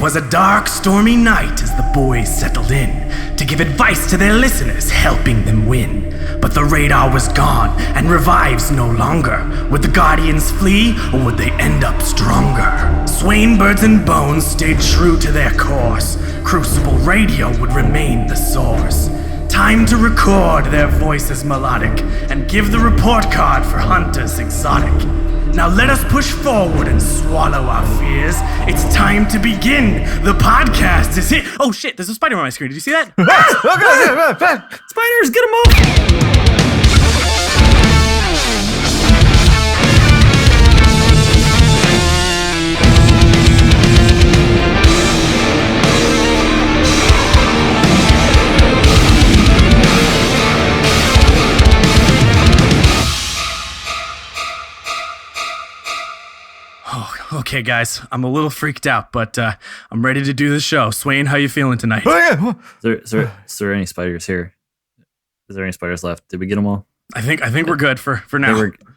was a dark, stormy night as the boys settled in to give advice to their listeners, helping them win. But the radar was gone and revives no longer. Would the Guardians flee or would they end up stronger? Swain, Birds, and Bones stayed true to their course. Crucible Radio would remain the source. Time to record their voices melodic and give the report card for Hunters Exotic. Now let us push forward and swallow our fears. It's time to begin. The podcast is here. Oh shit, there's a spider on my screen. Did you see that? Spiders, get him off! Okay, guys, I'm a little freaked out, but I'm ready to do the show. Swain, how you feeling tonight? Is there any spiders here? Is there any spiders left? Did we get them all? I think we're good for now.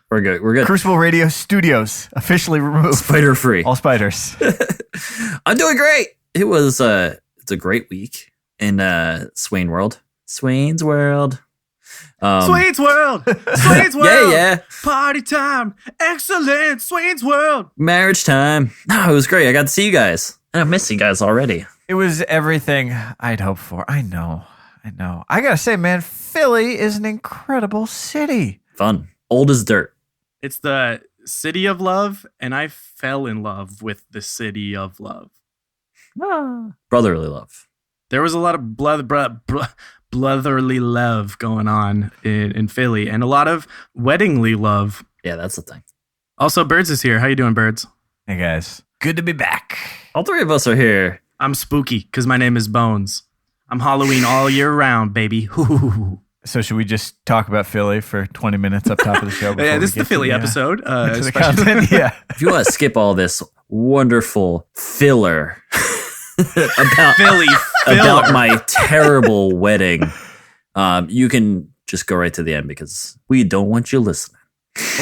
We're good. We're good. Crucible Radio Studios officially removed. Spider free. All spiders. I'm doing great. It's a great week in Swain World. Swain's World. Swain's World! Swain's World! Yeah. Party time! Excellent! Swain's World! Marriage time. No, it was great. I got to see you guys. And I miss you guys already. It was everything I'd hoped for. I know. I gotta say, man, Philly is an incredible city. Fun. Old as dirt. It's the city of love, and I fell in love with the city of love. Brotherly love. There was a lot of brotherly love going on in Philly, and a lot of weddingly love. Yeah, that's the thing. Also, Birds is here. How you doing, Birds? Hey, guys. Good to be back. All three of us are here. I'm spooky because my name is Bones. I'm Halloween all year round, baby. So should we just talk about Philly for 20 minutes up top of the show? Yeah, this is the Philly episode. Yeah. If you want to skip all this wonderful filler about my terrible wedding, you can just go right to the end because we don't want you listening.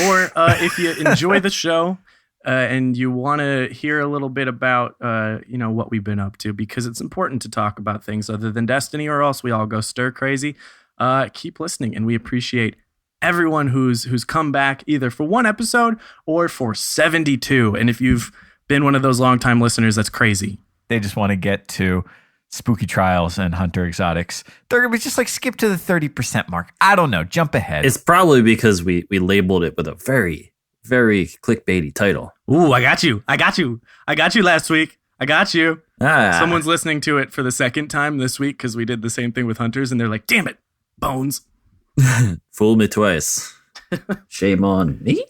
Or if you enjoy the show and you want to hear a little bit about what we've been up to, because it's important to talk about things other than Destiny, or else we all go stir crazy. Keep listening, and we appreciate everyone who's come back either for one episode or for 72. And if you've been one of those longtime listeners, that's crazy. They just want to get to Spooky Trials and Hunter Exotics. They're going to be just like skip to the 30% mark. I don't know. Jump ahead. It's probably because we labeled it with a very, very clickbaity title. Ooh, I got you last week. I got you. Someone's listening to it for the second time this week because we did the same thing with Hunters, and they're like, damn it, Bones. Fooled me twice. Shame on me?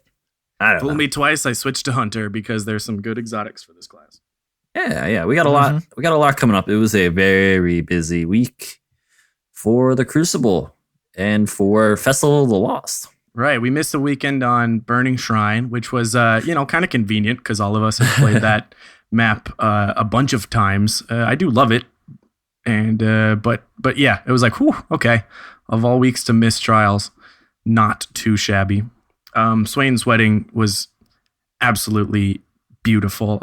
I don't know. Fooled me twice. I switched to Hunter because there's some good exotics for this class. Yeah. We got a lot. We got a lot coming up. It was a very busy week for the Crucible and for Festival of the Lost. Right. We missed a weekend on Burning Shrine, which was, kind of convenient because all of us have played that map a bunch of times. I do love it. And, but yeah, it was like, whew, okay. Of all weeks to miss Trials, not too shabby. Swain's wedding was absolutely beautiful.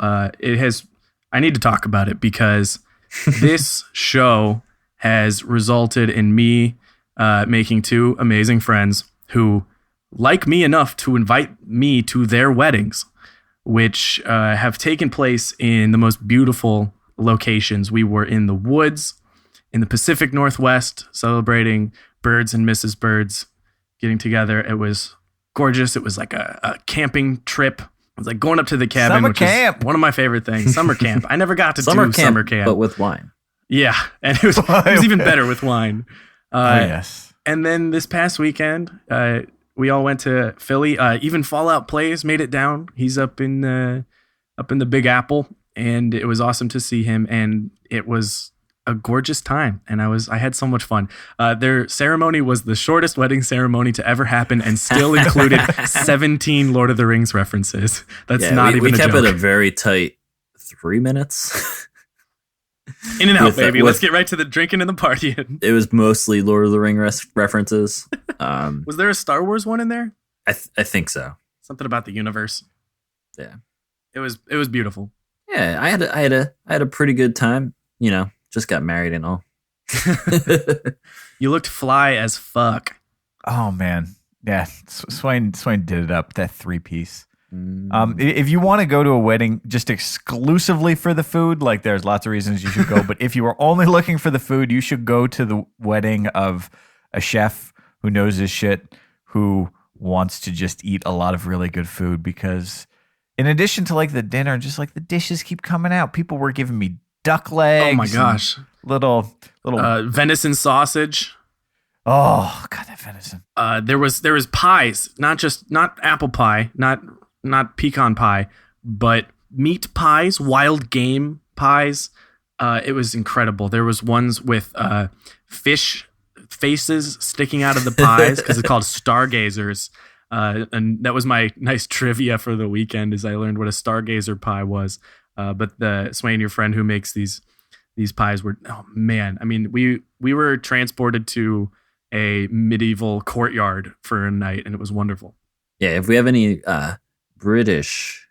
I need to talk about it because this show has resulted in me making two amazing friends who like me enough to invite me to their weddings, which have taken place in the most beautiful locations. We were in the woods in the Pacific Northwest celebrating Birds and Mrs. Birds getting together. It was gorgeous. It was like a camping trip. It was like going up to the cabin, summer which camp. is one of my favorite things. Summer camp. I never got to summer do summer camp. But with wine. Yeah, and it was even better with wine. Yes. And then this past weekend, we all went to Philly. Even Fallout Plays made it down. He's up in the Big Apple, and it was awesome to see him. And it was a gorgeous time, and I had so much fun. Their ceremony was the shortest wedding ceremony to ever happen, and still included 17 Lord of the Rings references. That's not even a joke. We kept it a very tight 3 minutes. In and out, baby. Let's get right to the drinking and the partying. It was mostly Lord of the Rings references. Was there a Star Wars one in there? I think so. Something about the universe. Yeah. It was beautiful. Yeah, I had a pretty good time. You know, just got married and all. You looked fly as fuck. Oh man, yeah. Swain did it up, that 3-piece. Mm. If you want to go to a wedding just exclusively for the food, like there's lots of reasons you should go. But if you are only looking for the food, you should go to the wedding of a chef who knows his shit, who wants to just eat a lot of really good food. Because in addition to like the dinner, just like the dishes keep coming out. People were giving me duck legs. Oh my gosh. Little venison sausage. Oh god, that venison. There was pies, not apple pie, not pecan pie, but meat pies, wild game pies. It was incredible. There was ones with fish faces sticking out of the pies because it's called stargazers. And that was my nice trivia for the weekend, as I learned what a stargazer pie was. But the Swain, your friend who makes these pies, were, oh man, I mean, we were transported to a medieval courtyard for a night, and it was wonderful. Yeah, if we have any British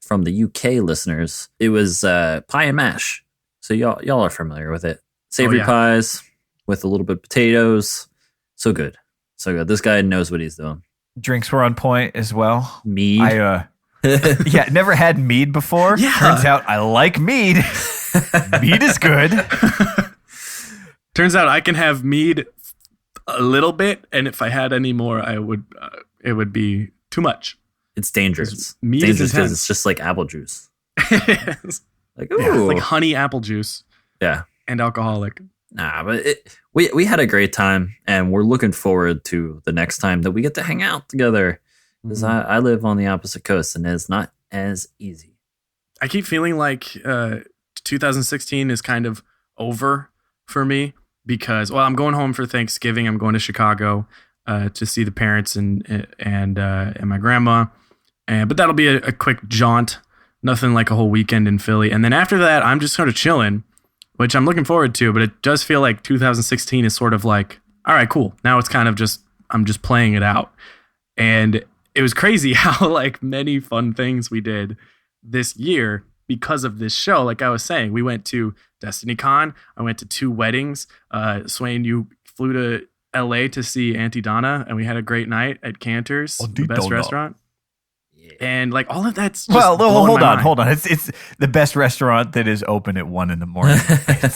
from the UK listeners, it was pie and mash. So y'all are familiar with it. Savory pies with a little bit of potatoes. So good. So good. This guy knows what he's doing. Drinks were on point as well. Mead. Yeah, never had mead before. Yeah. Turns out I like mead. Mead is good. Turns out I can have mead a little bit, and if I had any more, it would be too much. It's dangerous. Mead dangerous is intense. because it's just like apple juice. Like, Yeah, ooh. like honey apple juice. Yeah. And alcoholic. Nah, but we had a great time, and we're looking forward to the next time that we get to hang out together. Because I live on the opposite coast, and it's not as easy. I keep feeling like 2016 is kind of over for me because, well, I'm going home for Thanksgiving. I'm going to Chicago to see the parents and my grandma, but that'll be a quick jaunt. Nothing like a whole weekend in Philly. And then after that, I'm just sort of chilling, which I'm looking forward to. But it does feel like 2016 is sort of like, all right, cool. Now it's kind of just, I'm just playing it out. And it was crazy how like many fun things we did this year because of this show. Like I was saying, we went to Destiny Con. I went to 2 weddings. Swain, you flew to LA to see Auntie Donna, and we had a great night at Cantor's, the best restaurant. And like all of that's just hold on. It's the best restaurant that is open at 1 a.m.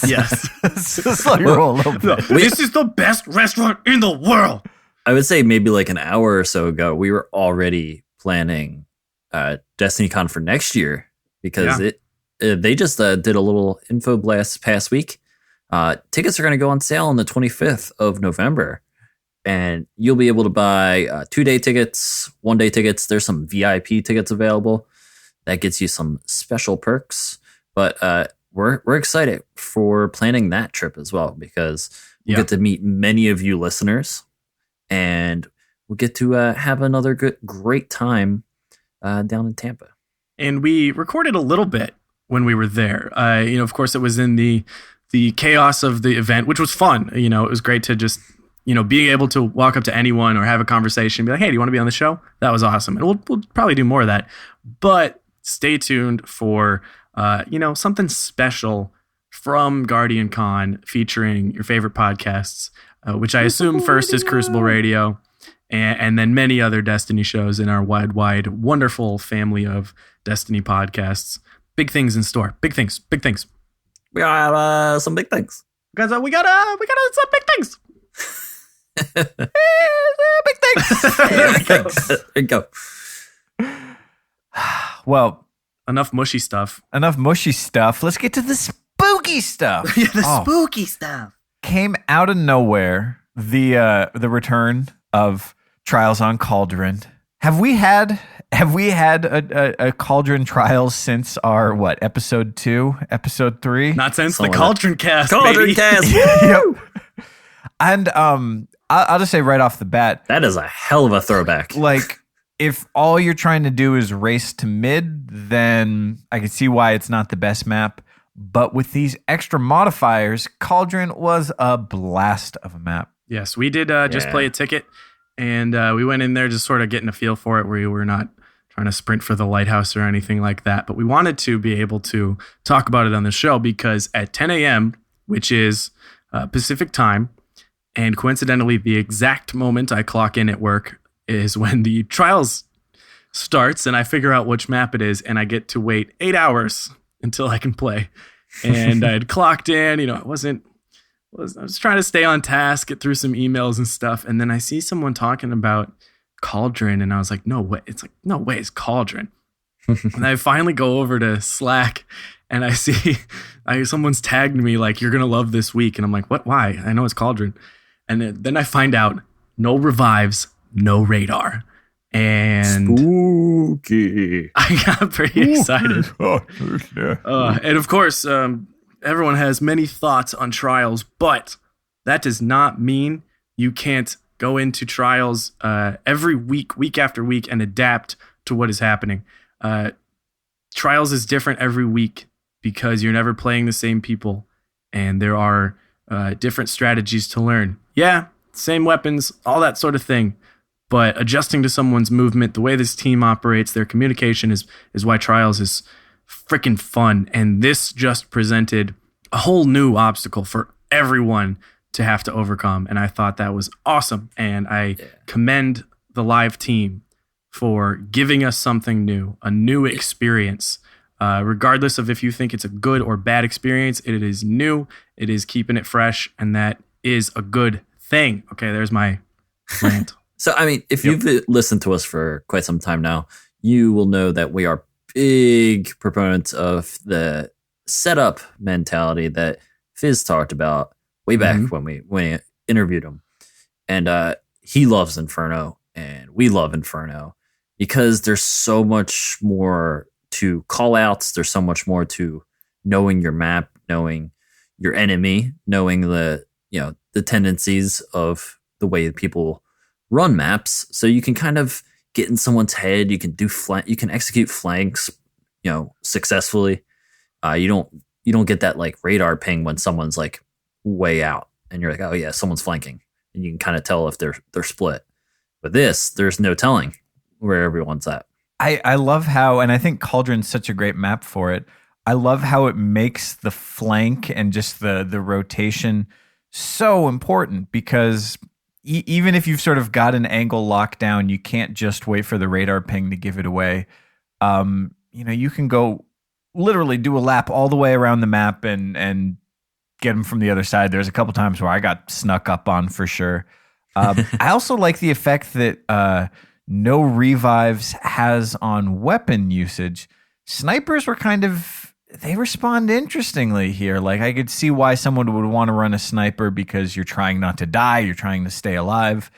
Yes. Slow your roll a little bit. This is the best restaurant in the world. I would say maybe like an hour or so ago, we were already planning Destiny Con for next year because they just did a little info blast past week. Tickets are going to go on sale on the 25th of November. And you'll be able to buy 2-day tickets, 1-day tickets. There's some VIP tickets available. That gets you some special perks. But we're excited for planning that trip as well because we'll get to meet many of you listeners. And we'll get to have another great time down in Tampa. And we recorded a little bit when we were there. Of course, it was in the chaos of the event, which was fun. It was great to just being able to walk up to anyone or have a conversation and be like, hey, do you want to be on the show? That was awesome. And we'll probably do more of that. But stay tuned for, something special from Guardian Con featuring your favorite podcasts, which I assume first is Crucible Radio and then many other Destiny shows in our wide, wonderful family of Destiny podcasts. Big things in store. Big things. We got some big things. Guys, we got some big things. Big things. There you go. Well, enough mushy stuff. Let's get to the spooky stuff. Spooky stuff came out of nowhere. The return of Trials on Cauldron. Have we had a Cauldron Trials since our episode 2, episode 3? Not since the Cauldron cast. Cauldron cast. Yep. And I'll just say right off the bat, that is a hell of a throwback. Like, if all you're trying to do is race to mid, then I can see why it's not the best map. But with these extra modifiers, Cauldron was a blast of a map. Yes, we did just play a ticket, and we went in there just sort of getting a feel for it. We were not trying to sprint for the lighthouse or anything like that. But we wanted to be able to talk about it on the show because at 10 a.m., which is Pacific time, and coincidentally, the exact moment I clock in at work is when the trials starts, and I figure out which map it is, and I get to wait 8 hours until I can play. And I had clocked in, I was trying to stay on task, get through some emails and stuff, and then I see someone talking about Cauldron, and I was like, no way, it's Cauldron. And I finally go over to Slack, and I see someone's tagged me like, you're gonna love this week, and I'm like, what? Why? I know it's Cauldron. And then I find out no revives, no radar. And spooky. I got pretty excited. And of course, everyone has many thoughts on trials, but that does not mean you can't go into trials every week after week, and adapt to what is happening. Trials is different every week because you're never playing the same people, and there are different strategies to learn. Yeah, same weapons, all that sort of thing. But adjusting to someone's movement, the way this team operates, their communication is why Trials is freaking fun. And this just presented a whole new obstacle for everyone to have to overcome. And I thought that was awesome. And I commend the live team for giving us something new, a new experience. Regardless of if you think it's a good or bad experience, it is new. It is keeping it fresh. And that is a good thing. Okay, there's my rant. So, I mean, if you've listened to us for quite some time now, you will know that we are big proponents of the setup mentality that Fizz talked about way back when we interviewed him. And he loves Inferno, and we love Inferno because there's so much more to call outs. There's so much more to knowing your map, knowing your enemy, knowing the tendencies of the way people run maps, so you can kind of get in someone's head. You can do you can execute flanks, successfully. You don't get that like radar ping when someone's like way out, and you're like, oh yeah, someone's flanking, and you can kind of tell if they're split. But there's no telling where everyone's at. I love how, and I think Cauldron's such a great map for it. I love how it makes the flank and just the rotation so important, because even if you've sort of got an angle locked down, you can't just wait for the radar ping to give it away. You can go literally do a lap all the way around the map and get them from the other side. There's a couple times where I got snuck up on for sure. I also like the effect that no revives has on weapon usage. Snipers were they respond interestingly here. Like, I could see why someone would want to run a sniper, because you're trying not to die, you're trying to stay alive,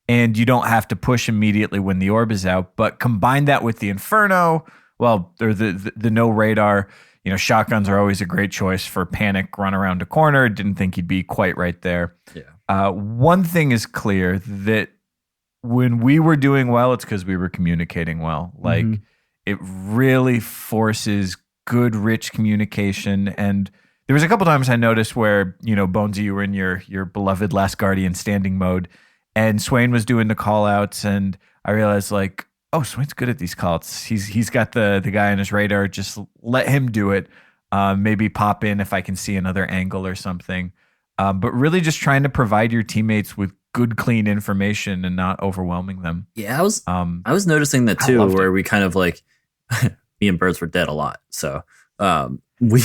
and you don't have to push immediately when the orb is out. But combine that with the Inferno, or the no radar. Shotguns are always a great choice for panic, run around a corner. Didn't think he'd be quite right there. Yeah. One thing is clear, that when we were doing well, it's because we were communicating well. Like, it really forces good, rich communication. And there was a couple times I noticed where, Bonesy, you were in your beloved Last Guardian standing mode, and Swain was doing the call outs, and I realized, like, oh, Swain's good at these call outs. He's got the guy on his radar. Just let him do it. Maybe pop in if I can see another angle or something. But really just trying to provide your teammates with good, clean information and not overwhelming them. Yeah, I was noticing that too, where we kind of like me and Birds were dead a lot. So we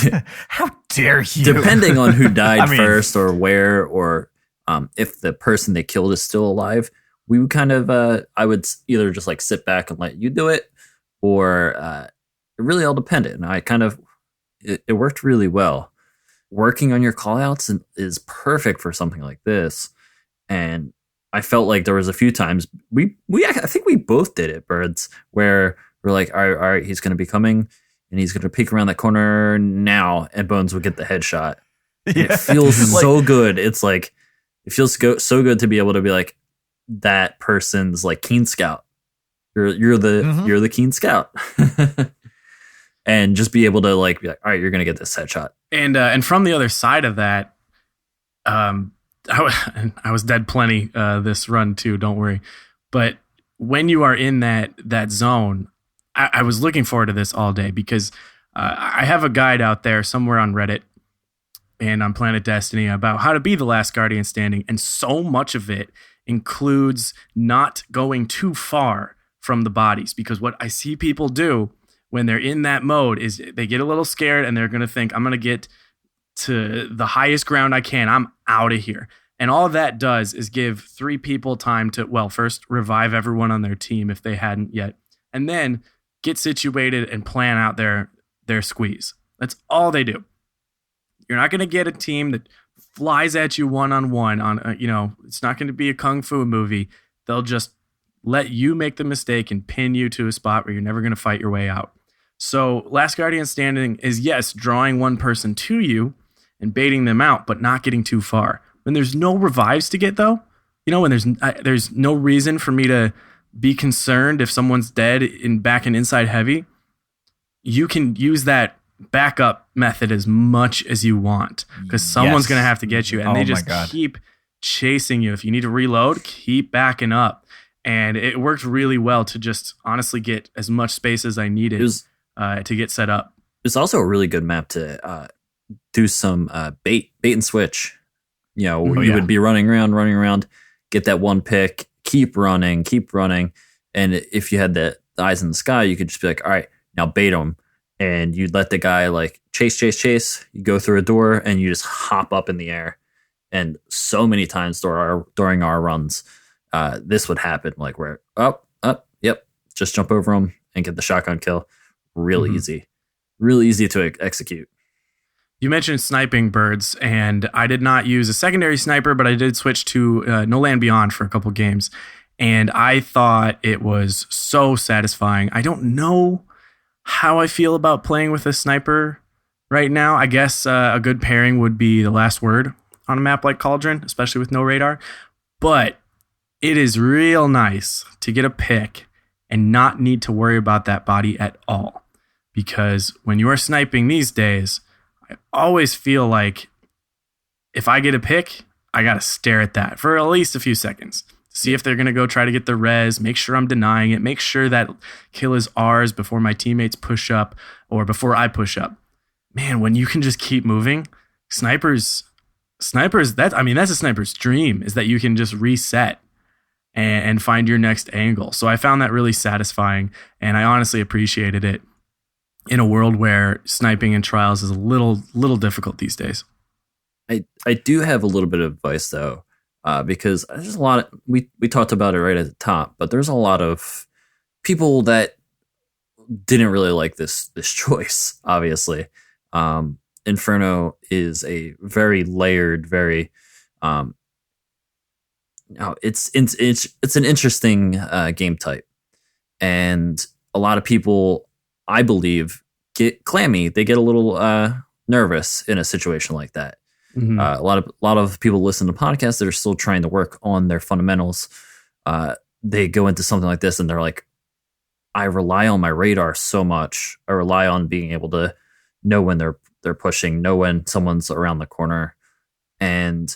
how dare you? Depending on who died first or where, or if the person they killed is still alive, we would kind of I would either just like sit back and let you do it, or it really all depended. And I kind of it worked really well. Working on your callouts is perfect for something like this. And I felt like there was a few times I think we both did it, Birds, where we're like, all right, he's going to be coming, and he's going to peek around that corner now, and Bones would get the headshot. Yeah. It feels so good. It's like, it feels so good to be able to be like, that person's like keen scout. You're the keen scout. And just be able to like be like, all right, you're going to get this headshot. And from the other side of that, I was dead plenty this run too, don't worry. But when you are in that zone, I was looking forward to this all day because I have a guide out there somewhere on Reddit and on Planet Destiny about how to be the last Guardian standing. And so much of it includes not going too far from the bodies, because what I see people do when they're in that mode is they get a little scared and they're going to think, I'm going to get to the highest ground I can. I'm out of here. And all that does is give 3 people time to, well, first revive everyone on their team if they hadn't yet, and then get situated and plan out their squeeze. That's all they do. You're not going to get a team that flies at you one-on-one on, it's not going to be a kung fu movie. They'll just let you make the mistake and pin you to a spot where you're never going to fight your way out. So Last Guardian Standing is, yes, drawing one person to you and baiting them out, but not getting too far. When there's no revives to get, though, when there's no reason for me to be concerned if someone's dead back in inside heavy, you can use that backup method as much as you want, because someone's going to have to get you, and they just keep chasing you. If you need to reload, keep backing up. And it worked really well to just honestly get as much space as I needed to get set up. It's also a really good map to do some bait and switch. You would be running around, get that one pick, keep running. And if you had the eyes in the sky, you could just be like, all right, now bait them. And you'd let the guy like chase. You go through a door and you just hop up in the air. And so many times during our runs, this would happen, like where up, yep, just jump over them and get the shotgun kill. Really easy to execute. You mentioned sniping birds, and I did not use a secondary sniper, but I did switch to No Land Beyond for a couple games, and I thought it was so satisfying. I don't know how I feel about playing with a sniper right now. I guess a good pairing would be The Last Word on a map like Cauldron, especially with no radar, but it is real nice to get a pick and not need to worry about that body at all, because when you are sniping these days, I always feel like if I get a pick, I got to stare at that for at least a few seconds. See if they're going to go try to get the res, make sure I'm denying it, make sure that kill is ours before my teammates push up or before I push up. Man, when you can just keep moving, snipers, that's a sniper's dream, is that you can just reset and find your next angle. So I found that really satisfying, and I honestly appreciated it in a world where sniping in trials is a little difficult these days. I do have a little bit of advice though, because there's a lot of, we talked about it right at the top, but there's a lot of people that didn't really like this choice. Obviously, Inferno is a very layered, very it's an interesting game type, and a lot of people, I believe, get clammy. They get a little nervous in a situation like that. Mm-hmm. A lot of people listen to podcasts that are still trying to work on their fundamentals. They go into something like this and they're like, I rely on my radar so much. I rely on being able to know when they're pushing, know when someone's around the corner. And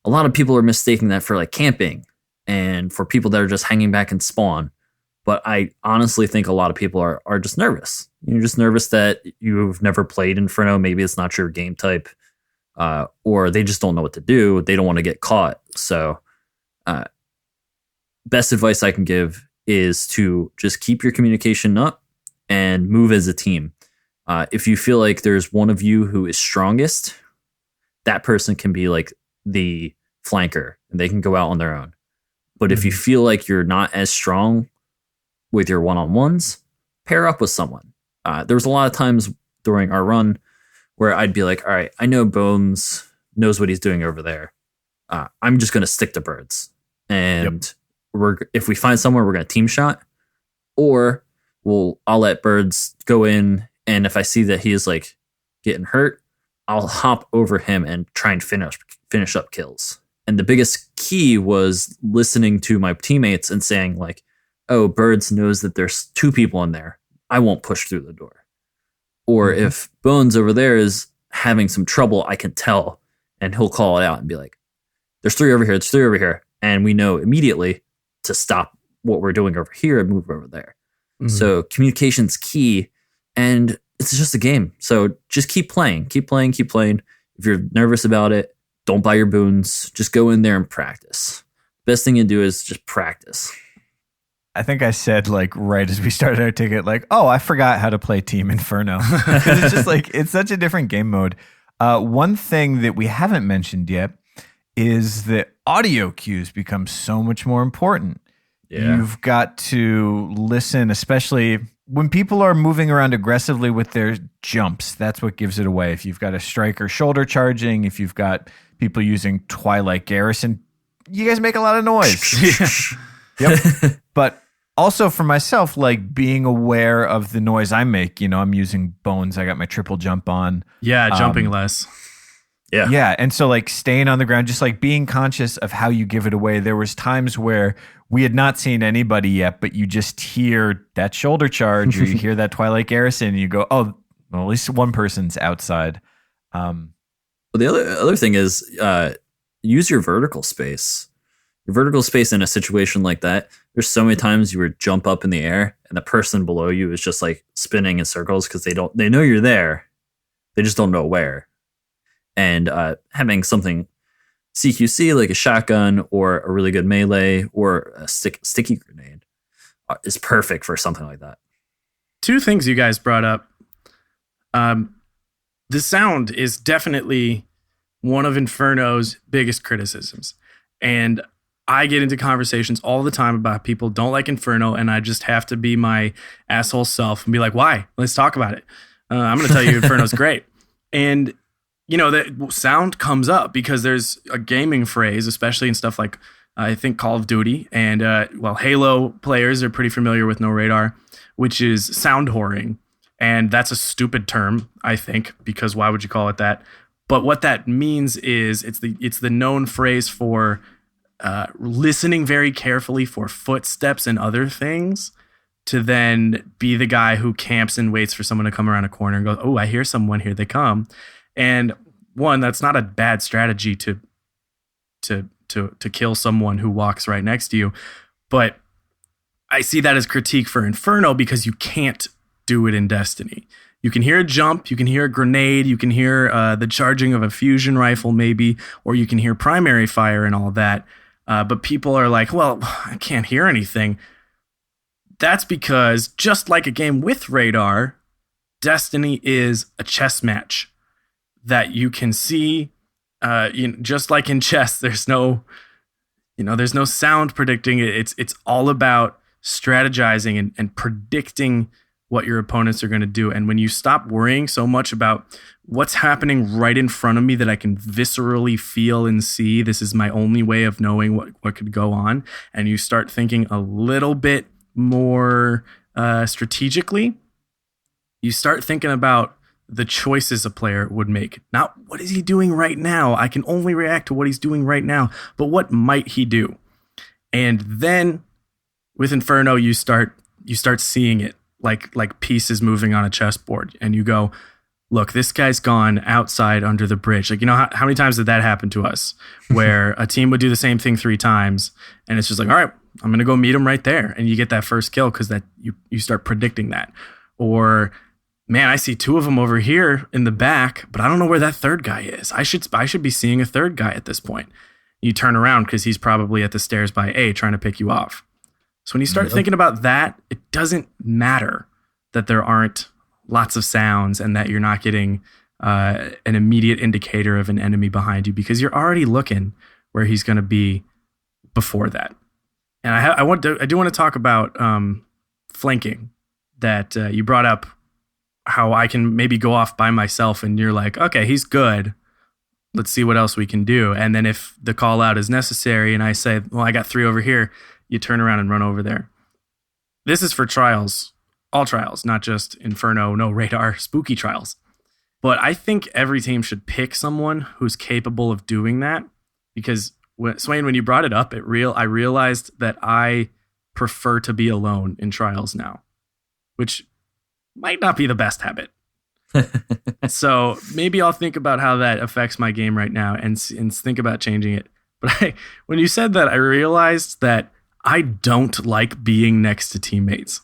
a lot of people are mistaking that for like camping and for people that are just hanging back and spawn. But I honestly think a lot of people are just nervous. You're just nervous that you've never played Inferno. Maybe it's not your game type, or they just don't know what to do. They don't want to get caught. So best advice I can give is to just keep your communication up and move as a team. If you feel like there's one of you who is strongest, that person can be like the flanker and they can go out on their own. But if you feel like you're not as strong with your one-on-ones, pair up with someone. There was a lot of times during our run where I'd be like, all right, I know Bones knows what he's doing over there. I'm just going to stick to birds. And if we find somewhere, we're going to team shot, or I'll let birds go in. And if I see that he is like getting hurt, I'll hop over him and try and finish up kills. And the biggest key was listening to my teammates and saying like, oh, Birds knows that there's 2 people in there. I won't push through the door. Or if Bones over there is having some trouble, I can tell, and he'll call it out and be like, there's 3 over here, there's 3 over here. And we know immediately to stop what we're doing over here and move over there. Mhm. So communication's key, and it's just a game. So just keep playing, keep playing, keep playing. If you're nervous about it, don't buy your boons. Just go in there and practice. Best thing you do is just practice. I think I said like right as we started our ticket, like, oh, I forgot how to play Team Inferno. 'Cause it's just like, it's such a different game mode. One thing that we haven't mentioned yet is that audio cues become so much more important. Yeah. You've got to listen, especially when people are moving around aggressively with their jumps. That's what gives it away. If you've got a striker shoulder charging, if you've got people using Twilight Garrison, you guys make a lot of noise. Yep. But also for myself, like being aware of the noise I make, I'm using bones. I got my triple jump on. Yeah, jumping less. Yeah. Yeah. And so like staying on the ground, just like being conscious of how you give it away. There was times where we had not seen anybody yet, but you just hear that shoulder charge or you hear that Twilight Garrison and you go, oh, well, at least one person's outside. Well, the other thing is use your vertical space. Your vertical space in a situation like that, there's so many times you would jump up in the air and the person below you is just like spinning in circles because they know you're there. They just don't know where. And having something CQC like a shotgun or a really good melee or a sticky grenade is perfect for something like that. Two things you guys brought up. The sound is definitely one of Inferno's biggest criticisms. And I get into conversations all the time about people don't like Inferno, and I just have to be my asshole self and be like, why? Let's talk about it. I'm going to tell you Inferno's great. And, the sound comes up because there's a gaming phrase, especially in stuff like, I think, Call of Duty. And, Halo players are pretty familiar with No Radar, which is sound whoring. And that's a stupid term, I think, because why would you call it that? But what that means is it's the known phrase for listening very carefully for footsteps and other things to then be the guy who camps and waits for someone to come around a corner and go, oh, I hear someone, here they come. And one, that's not a bad strategy to kill someone who walks right next to you. But I see that as critique for Inferno because you can't do it in Destiny. You can hear a jump, you can hear a grenade, you can hear the charging of a fusion rifle maybe, or you can hear primary fire and all that. But people are like, well, I can't hear anything. That's because just like a game with radar, Destiny is a chess match that you can see. Just like in chess, there's no sound predicting it. It's all about strategizing and predicting what your opponents are going to do. And when you stop worrying so much about what's happening right in front of me that I can viscerally feel and see, this is my only way of knowing what could go on, and you start thinking a little bit more strategically, you start thinking about the choices a player would make. Not what is he doing right now? I can only react to what he's doing right now, but what might he do? And then with Inferno, you start seeing it like pieces moving on a chessboard, and you go, look, this guy's gone outside under the bridge. Like, how many times did that happen to us where a team would do the same thing 3 times and it's just like, all right, I'm going to go meet him right there. And you get that first kill because that you start predicting that. Or, man, I see 2 of them over here in the back, but I don't know where that third guy is. I should be seeing a third guy at this point. You turn around because he's probably at the stairs by A trying to pick you off. So when you start thinking about that, it doesn't matter that there aren't lots of sounds and that you're not getting an immediate indicator of an enemy behind you because you're already looking where he's going to be before that. And I do want to talk about flanking that you brought up, how I can maybe go off by myself and you're like, okay, he's good. Let's see what else we can do. And then if the call out is necessary and I say, well, I got 3 over here, you turn around and run over there. This is for trials, all trials, not just Inferno, No Radar, spooky trials. But I think every team should pick someone who's capable of doing that because, Swain, when you brought it up, I realized that I prefer to be alone in trials now, which might not be the best habit. So maybe I'll think about how that affects my game right now and think about changing it. But when you said that, I realized that I don't like being next to teammates.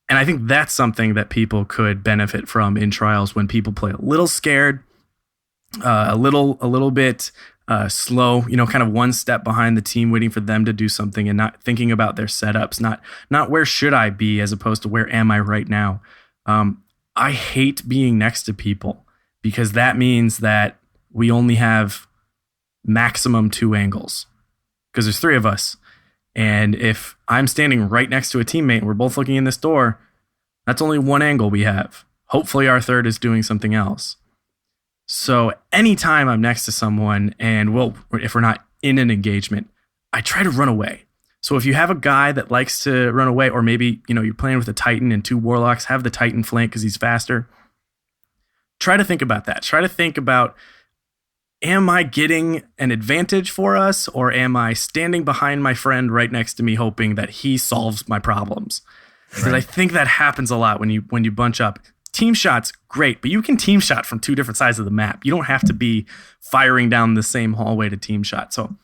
And I think that's something that people could benefit from in trials, when people play a little scared, a little bit slow, kind of one step behind the team, waiting for them to do something and not thinking about their setups, not where should I be as opposed to where am I right now. I hate being next to people, because that means that we only have maximum 2 angles, because there's 3 of us. And if I'm standing right next to a teammate and we're both looking in this door, that's only 1 angle we have. Hopefully our third is doing something else. So anytime I'm next to someone, and if we're not in an engagement, I try to run away. So if you have a guy that likes to run away, or maybe, you're playing with a Titan and 2 Warlocks, have the Titan flank because he's faster. Try to think about that. Try to think about, am I getting an advantage for us, or am I standing behind my friend right next to me hoping that he solves my problems? Because I think that happens a lot when you bunch up. Team shots, great, but you can team shot from 2 different sides of the map. You don't have to be firing down the same hallway to team shot. So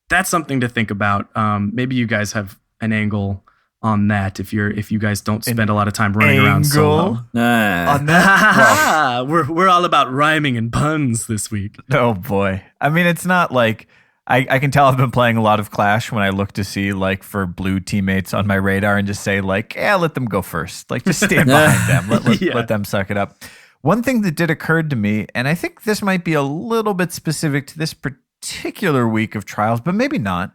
that's something to think about. Maybe you guys have an angle on that if you guys don't spend a lot of time running around solo. On that? We're all about rhyming and puns this week. Oh boy. I mean, it's not like I can tell I've been playing a lot of Clash when I look to see like for blue teammates on my radar and just say like, yeah, let them go first. Like just stand behind them. Let them suck it up. One thing that did occur to me, and I think this might be a little bit specific to this particular week of trials, but maybe not.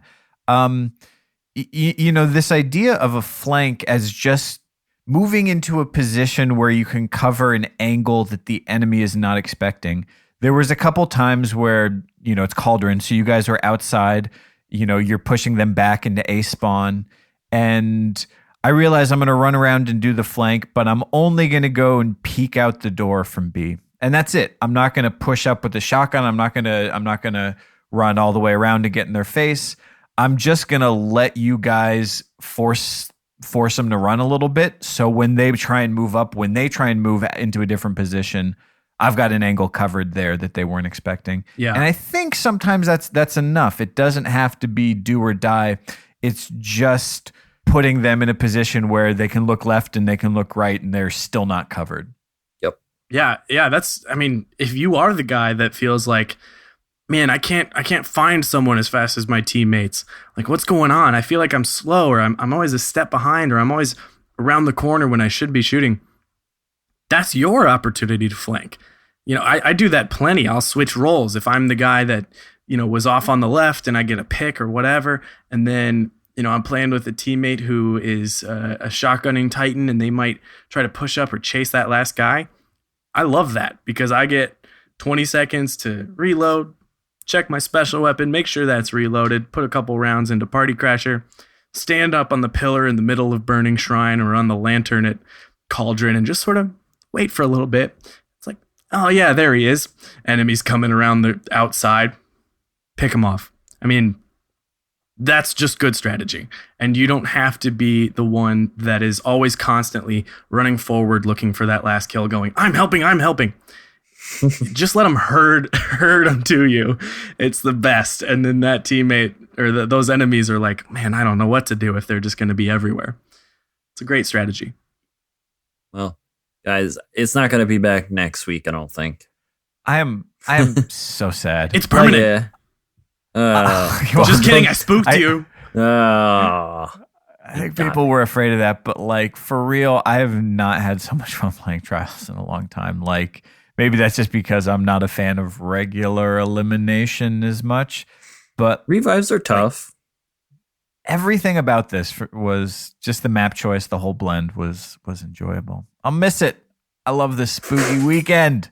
This idea of a flank as just moving into a position where you can cover an angle that the enemy is not expecting. There was a couple times where, it's Cauldron, so you guys are outside, you're pushing them back into A spawn, and I realize I'm going to run around and do the flank, but I'm only going to go and peek out the door from B. And that's it. I'm not going to push up with the shotgun. I'm not going to run all the way around to get in their face. I'm just going to let you guys force them to run a little bit. So when they try and move up, when they try and move into a different position, I've got an angle covered there that they weren't expecting. Yeah. And I think sometimes that's enough. It doesn't have to be do or die. It's just putting them in a position where they can look left and they can look right and they're still not covered. Yep. Yeah. If you are the guy that feels like, man, I can't find someone as fast as my teammates. Like, what's going on? I feel like I'm slow, or I'm always a step behind, or I'm always around the corner when I should be shooting. That's your opportunity to flank. I do that plenty. I'll switch roles. If I'm the guy that, was off on the left and I get a pick or whatever, and then, I'm playing with a teammate who is a shotgunning Titan and they might try to push up or chase that last guy. I love that because I get 20 seconds to reload, check my special weapon, make sure that's reloaded, put a couple rounds into Party Crasher, stand up on the pillar in the middle of Burning Shrine or on the lantern at Cauldron and just sort of wait for a little bit. It's like, oh yeah, there he is. Enemies coming around the outside. Pick him off. That's just good strategy. And you don't have to be the one that is always constantly running forward looking for that last kill going, I'm helping. Just let them herd them to you. It's the best. And then that teammate or those enemies are like, man, I don't know what to do if they're just going to be everywhere. It's a great strategy. Well, guys, it's not going to be back next week, I don't think. I am so sad. It's permanent. Just kidding. I spooked you. I think people were afraid of that, but like for real, I have not had so much fun playing Trials in a long time. Like maybe that's just because I'm not a fan of regular elimination as much, but revives are tough. Everything about this was just the map choice. The whole blend was enjoyable. I'll miss it. I love this spooky weekend.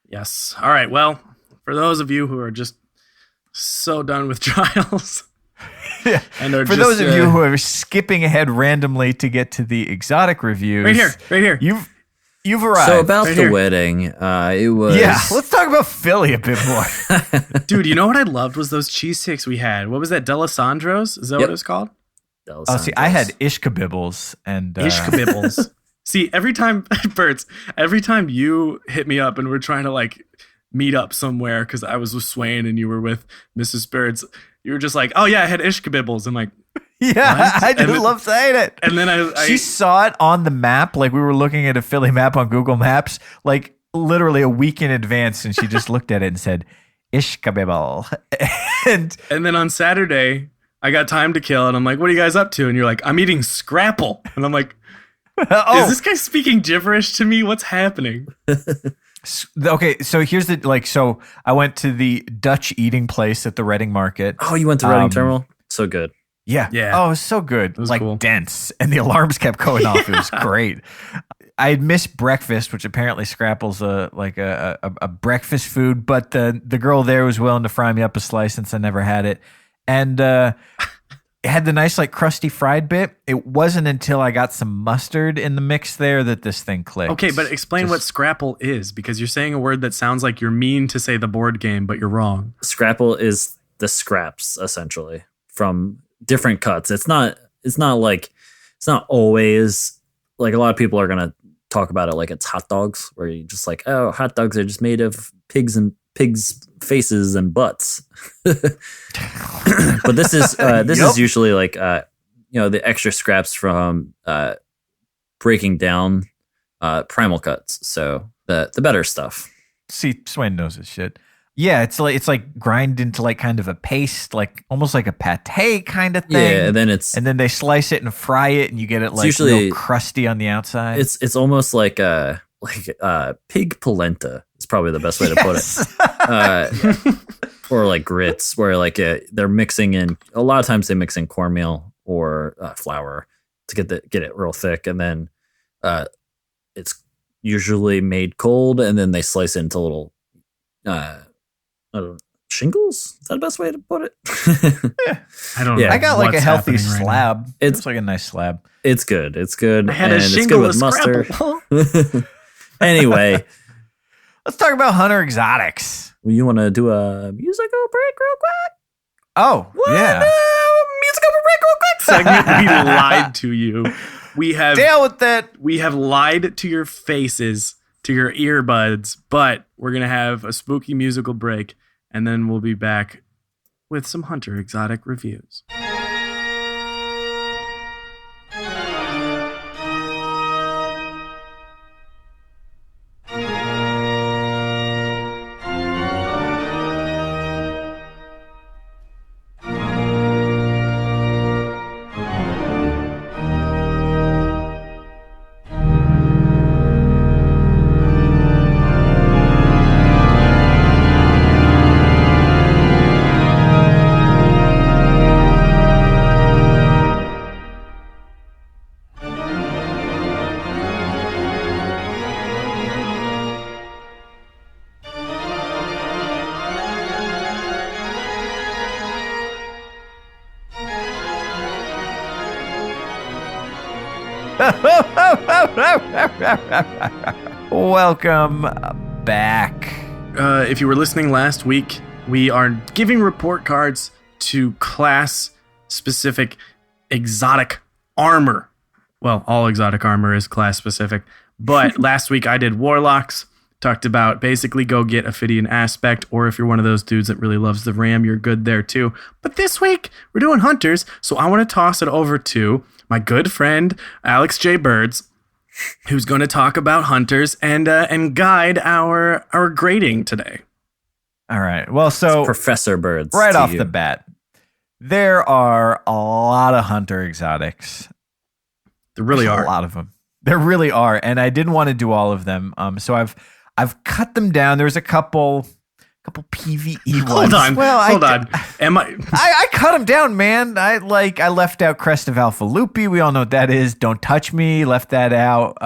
Yes. All right. Well, for those of you who are just so done with Trials. Yeah. And are for just, those of you who are skipping ahead randomly to get to the exotic reviews. Right here. You've arrived. So about right the here. wedding, it was... Yeah, let's talk about Philly a bit more. Dude, you know what I loved was those cheesesteaks we had. What was that? Delisandro's? Is that what it was called? Oh, see, I had Ishkabibbles and... Ishkabibbles. See, every time, Bertz, every time you hit me up and we're trying to like meet up somewhere because I was with Swain and you were with Mrs. Spirits, you were just like, oh yeah, I had Ishkabibbles. I'm like, Yeah, What? I just love saying it. And then She saw it on the map, like we were looking at a Philly map on Google Maps, like literally a week in advance, and she just looked at it and said, Ishkabibble. and then on Saturday, I got time to kill, and I'm like, what are you guys up to? And you're like, I'm eating Scrapple. And I'm like, is this guy speaking gibberish to me? What's happening? Okay, so here's so I went to the Dutch eating place at the Reading Market. Oh, you went to Reading Terminal? So good. Yeah. Oh, it was so good. It was like cool. dense. And the alarms kept going off. It was great. I had missed breakfast, which apparently Scrapple's a breakfast food, but the girl there was willing to fry me up a slice since I never had it. And it had the nice like crusty fried bit. It wasn't until I got some mustard in the mix there that this thing clicked. Okay, but explain what Scrapple is, because you're saying a word that sounds like you're mean to say the board game, but you're wrong. Scrapple is the scraps, essentially, from different cuts. It's not always like a lot of people are gonna talk about it like it's hot dogs, where you just like, oh, hot dogs are just made of pigs faces and butts. But this is is usually like the extra scraps from breaking down primal cuts, so the better stuff. See, Swain knows his shit. Yeah, it's like grind into like kind of a paste, like almost like a pate kind of thing. Yeah, and then they slice it and fry it, and you get it like usually real crusty on the outside. It's almost like pig polenta is probably the best way to put it. Or like grits, where like they're mixing in. A lot of times they mix in cornmeal or flour to get it real thick, and then it's usually made cold, and then they slice it into little. Shingles? Is that the best way to put it? Yeah. I don't know. I got like a healthy right slab. now. It's like a nice slab. It's good. It's good. I had and a it's shingle good with mustard. Anyway, Let's talk about Hunter Exotics. you want to do a musical break real quick? Oh, yeah. Musical break real quick. Segment, we lied to you. We have Deal with that. We have lied to your faces, to your earbuds, but we're going to have a spooky musical break, and then we'll be back with some Hunter Exotic reviews. Welcome back. If you were listening last week, we are giving report cards to class-specific exotic armor. Well, all exotic armor is class-specific, but last week I did Warlocks, talked about basically go get Ophidian Aspect, or if you're one of those dudes that really loves the Ram, you're good there too. But this week, we're doing Hunters, so I want to toss it over to my good friend, Alex J. Birds, who's going to talk about Hunters and guide our grading today. All right. Well, so It's Professor Birds. right to off you. the bat, there are a lot of Hunter Exotics. There really There's are. a lot of them. There really are, and I didn't want to do all of them. So I've cut them down. There's a couple PvE ones. Hold on. Hold on. Am I cut them down, man. I left out Crest of Alpha Lupi. We all know what that is. Don't Touch Me. Left that out.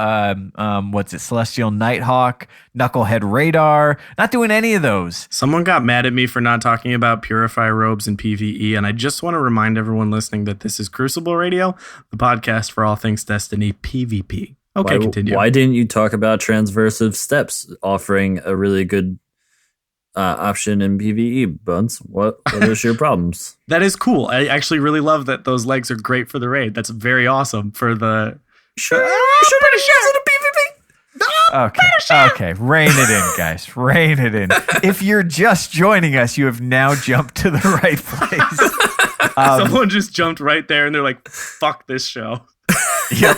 What's it? Celestial Nighthawk. Knucklehead Radar. Not doing any of those. Someone got mad at me for not talking about Purify Robes and PvE, and I just want to remind everyone listening that this is Crucible Radio, the podcast for all things Destiny PvP. Okay, continue. Why didn't you talk about Transversive Steps offering a really good option in PvE, Buns? What is your problems? That is cool. I actually really love that those legs are great for the raid. That's very awesome for the... Sure. Okay, rein it in, guys. Rein it in. If you're just joining us, you have now jumped to the right place. Someone just jumped right there and they're like, fuck this show. Yep.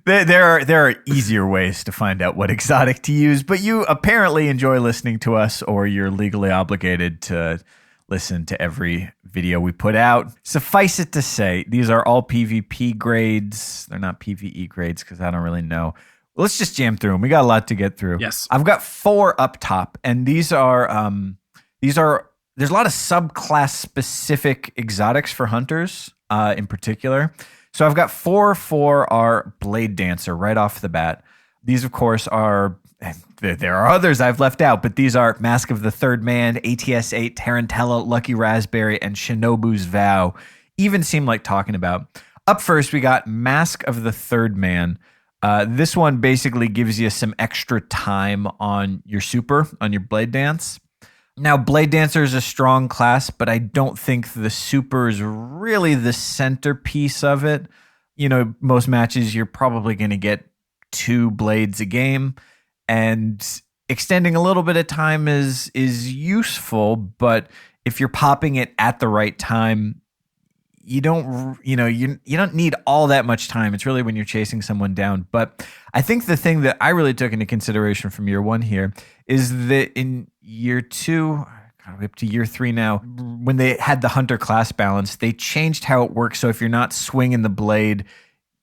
There are easier ways to find out what exotic to use, but you apparently enjoy listening to us, or you're legally obligated to listen to every video we put out. Suffice it to say, these are all PvP grades. They're not PvE grades because I don't really know. Let's just jam through them. We got a lot to get through. Yes. I've got 4 up top, and these are there's a lot of subclass specific exotics for hunters in particular. So I've got 4 for our Blade Dancer right off the bat. These, of course, are, there are others I've left out, but these are Mask of the Third Man, ATS-8, Tarantella, Lucky Raspberry, and Shinobu's Vow. Even seem like talking about. Up first, we got Mask of the Third Man. This one basically gives you some extra time on your super, on your Blade Dance. Now, Blade Dancer is a strong class, but I don't think the super is really the centerpiece of it. You know, most matches, you're probably going to get 2 blades a game, and extending a little bit of time is useful, but if you're popping it at the right time, you don't need all that much time. It's really when you're chasing someone down. But I think the thing that I really took into consideration from year 1 here is that in year 2, kind of up to year 3 now, when they had the hunter class balance, they changed how it works. So if you're not swinging the blade,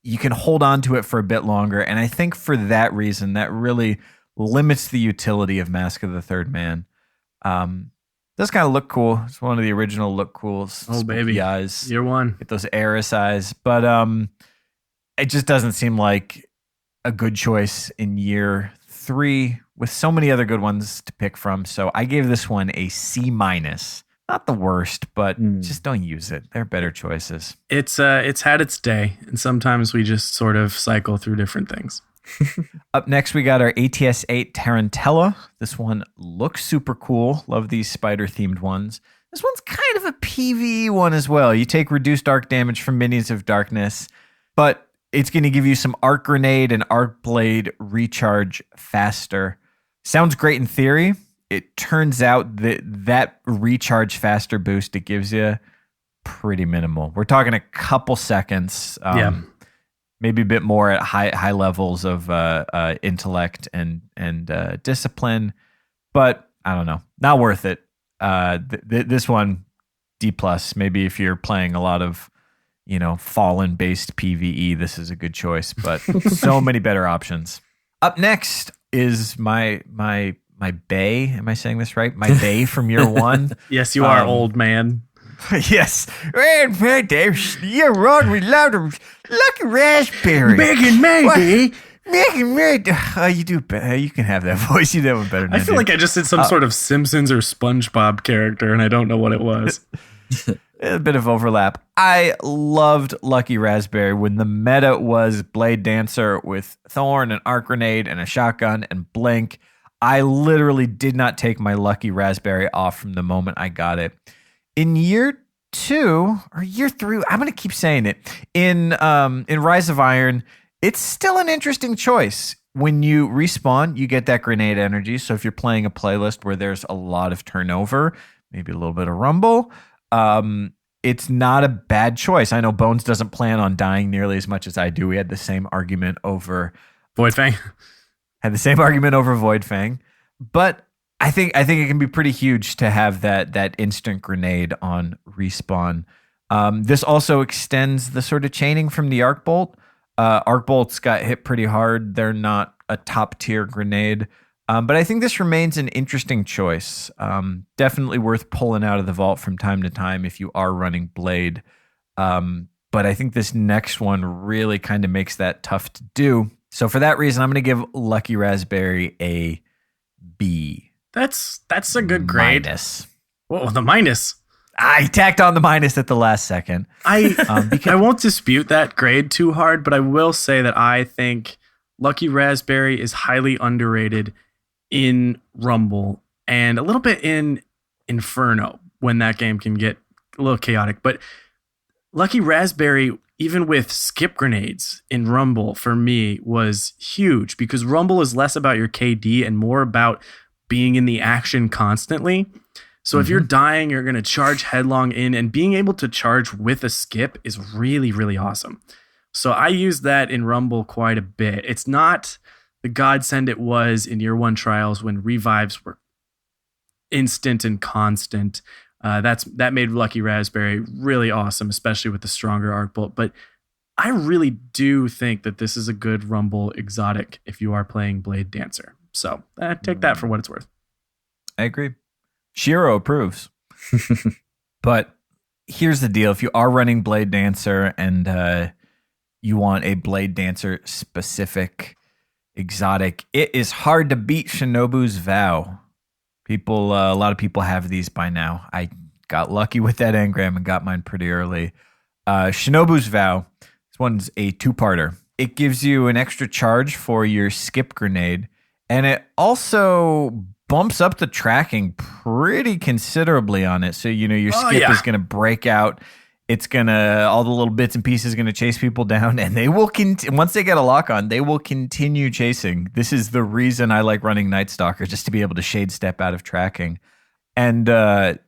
you can hold on to it for a bit longer. And I think for that reason, that really limits the utility of Mask of the Third Man. Does kind of look cool. It's one of the original look cools. Oh, baby. Eyes. Year 1. Get those Eris eyes. But it just doesn't seem like a good choice in year 3 with so many other good ones to pick from. So I gave this one a C-. Not the worst, but just don't use it. There are better choices. It's had its day, and sometimes we just sort of cycle through different things. Up next, we got our ATS-8 Tarantella. This one looks super cool. Love these spider-themed ones. This one's kind of a PvE one as well. You take reduced arc damage from Minions of Darkness, but it's going to give you some Arc Grenade and Arc Blade recharge faster. Sounds great in theory. It turns out that recharge faster boost it gives you, pretty minimal. We're talking a couple seconds. Maybe a bit more at high levels of intellect and discipline, but I don't know, not worth it. This one D+. Maybe if you're playing a lot of Fallen based PvE, this is a good choice. But so many better options. Up next is my Bay. Am I saying this right? My Bay from year 1. Yes, you are, old man. Yes. You're wrong. We love them. Lucky Raspberry. Megan, maybe. You do better. You can have that voice. You do that one better than I feel like I just did some sort of Simpsons or SpongeBob character, and I don't know what it was. A bit of overlap. I loved Lucky Raspberry when the meta was Blade Dancer with Thorn and Arc Grenade and a shotgun and Blink. I literally did not take my Lucky Raspberry off from the moment I got it. In year 2 or year 3, I'm going to keep saying it. In Rise of Iron, it's still an interesting choice. When you respawn, you get that grenade energy. So if you're playing a playlist where there's a lot of turnover, maybe a little bit of rumble, it's not a bad choice. I know Bones doesn't plan on dying nearly as much as I do. We had the same argument over Void Fang. Void Fang, but I think it can be pretty huge to have that instant grenade on respawn. This also extends the sort of chaining from the Arc Bolt. Arc Bolts got hit pretty hard. They're not a top tier grenade, but I think this remains an interesting choice. Definitely worth pulling out of the vault from time to time if you are running Blade. But I think this next one really kind of makes that tough to do. So for that reason, I'm going to give Lucky Raspberry a B. That's a good grade. Minus. Whoa, the minus. I tacked on the minus at the last second. I won't dispute that grade too hard, but I will say that I think Lucky Raspberry is highly underrated in Rumble and a little bit in Inferno when that game can get a little chaotic. But Lucky Raspberry, even with skip grenades in Rumble, for me was huge because Rumble is less about your KD and more about being in the action constantly. So if you're dying, you're going to charge headlong in, and being able to charge with a skip is really, really awesome. So I use that in Rumble quite a bit. It's not the godsend it was in year one trials when revives were instant and constant. That made Lucky Raspberry really awesome, especially with the stronger Arc Bolt. But I really do think that this is a good Rumble exotic if you are playing Blade Dancer. So take that for what it's worth. I agree. Shiro approves. But here's the deal. If you are running Blade Dancer and you want a Blade Dancer specific exotic, it is hard to beat Shinobu's Vow. A lot of people have these by now. I got lucky with that engram and got mine pretty early. Shinobu's Vow. This one's a two-parter. It gives you an extra charge for your skip grenade, and it also bumps up the tracking pretty considerably on it. So, your skip is going to break out. It's going to, all the little bits and pieces going to chase people down, and they will once they get a lock on, they will continue chasing. This is the reason I like running Night Stalker, just to be able to shade step out of tracking. And the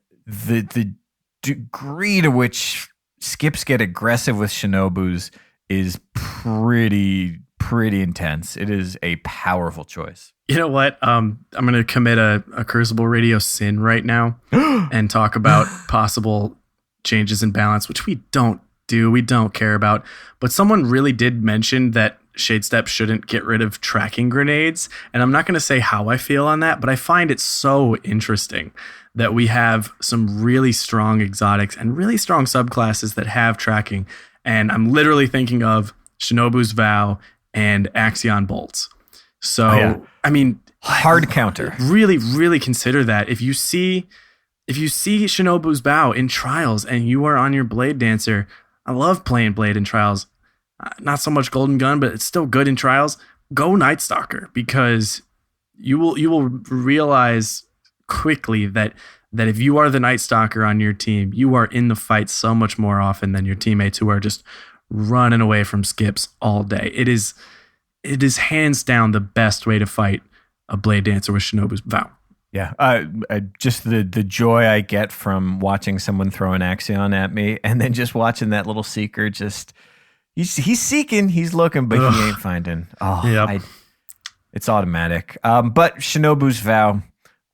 degree to which skips get aggressive with Shinobus is pretty intense. It is a powerful choice. You know what? I'm going to commit a Crucible Radio sin right now and talk about possible changes in balance, which we don't do. We don't care about. But someone really did mention that Shade Step shouldn't get rid of tracking grenades. And I'm not going to say how I feel on that, but I find it so interesting that we have some really strong exotics and really strong subclasses that have tracking. And I'm literally thinking of Shinobu's Vow and Axion Bolts. So, I mean, hard counter. Really, really consider that. If you see Shinobu's Vow in trials and you are on your Blade Dancer, I love playing Blade in trials. Not so much Golden Gun, but it's still good in trials. Go Night Stalker, because you will realize quickly that if you are the Night Stalker on your team, you are in the fight so much more often than your teammates who are just running away from skips all day. It is hands down the best way to fight a Blade Dancer with Shinobu's Vow. Yeah, just the joy I get from watching someone throw an Axion at me, and then just watching that little Seeker just he's seeking, he's looking, but he ain't finding. It's automatic. But Shinobu's Vow,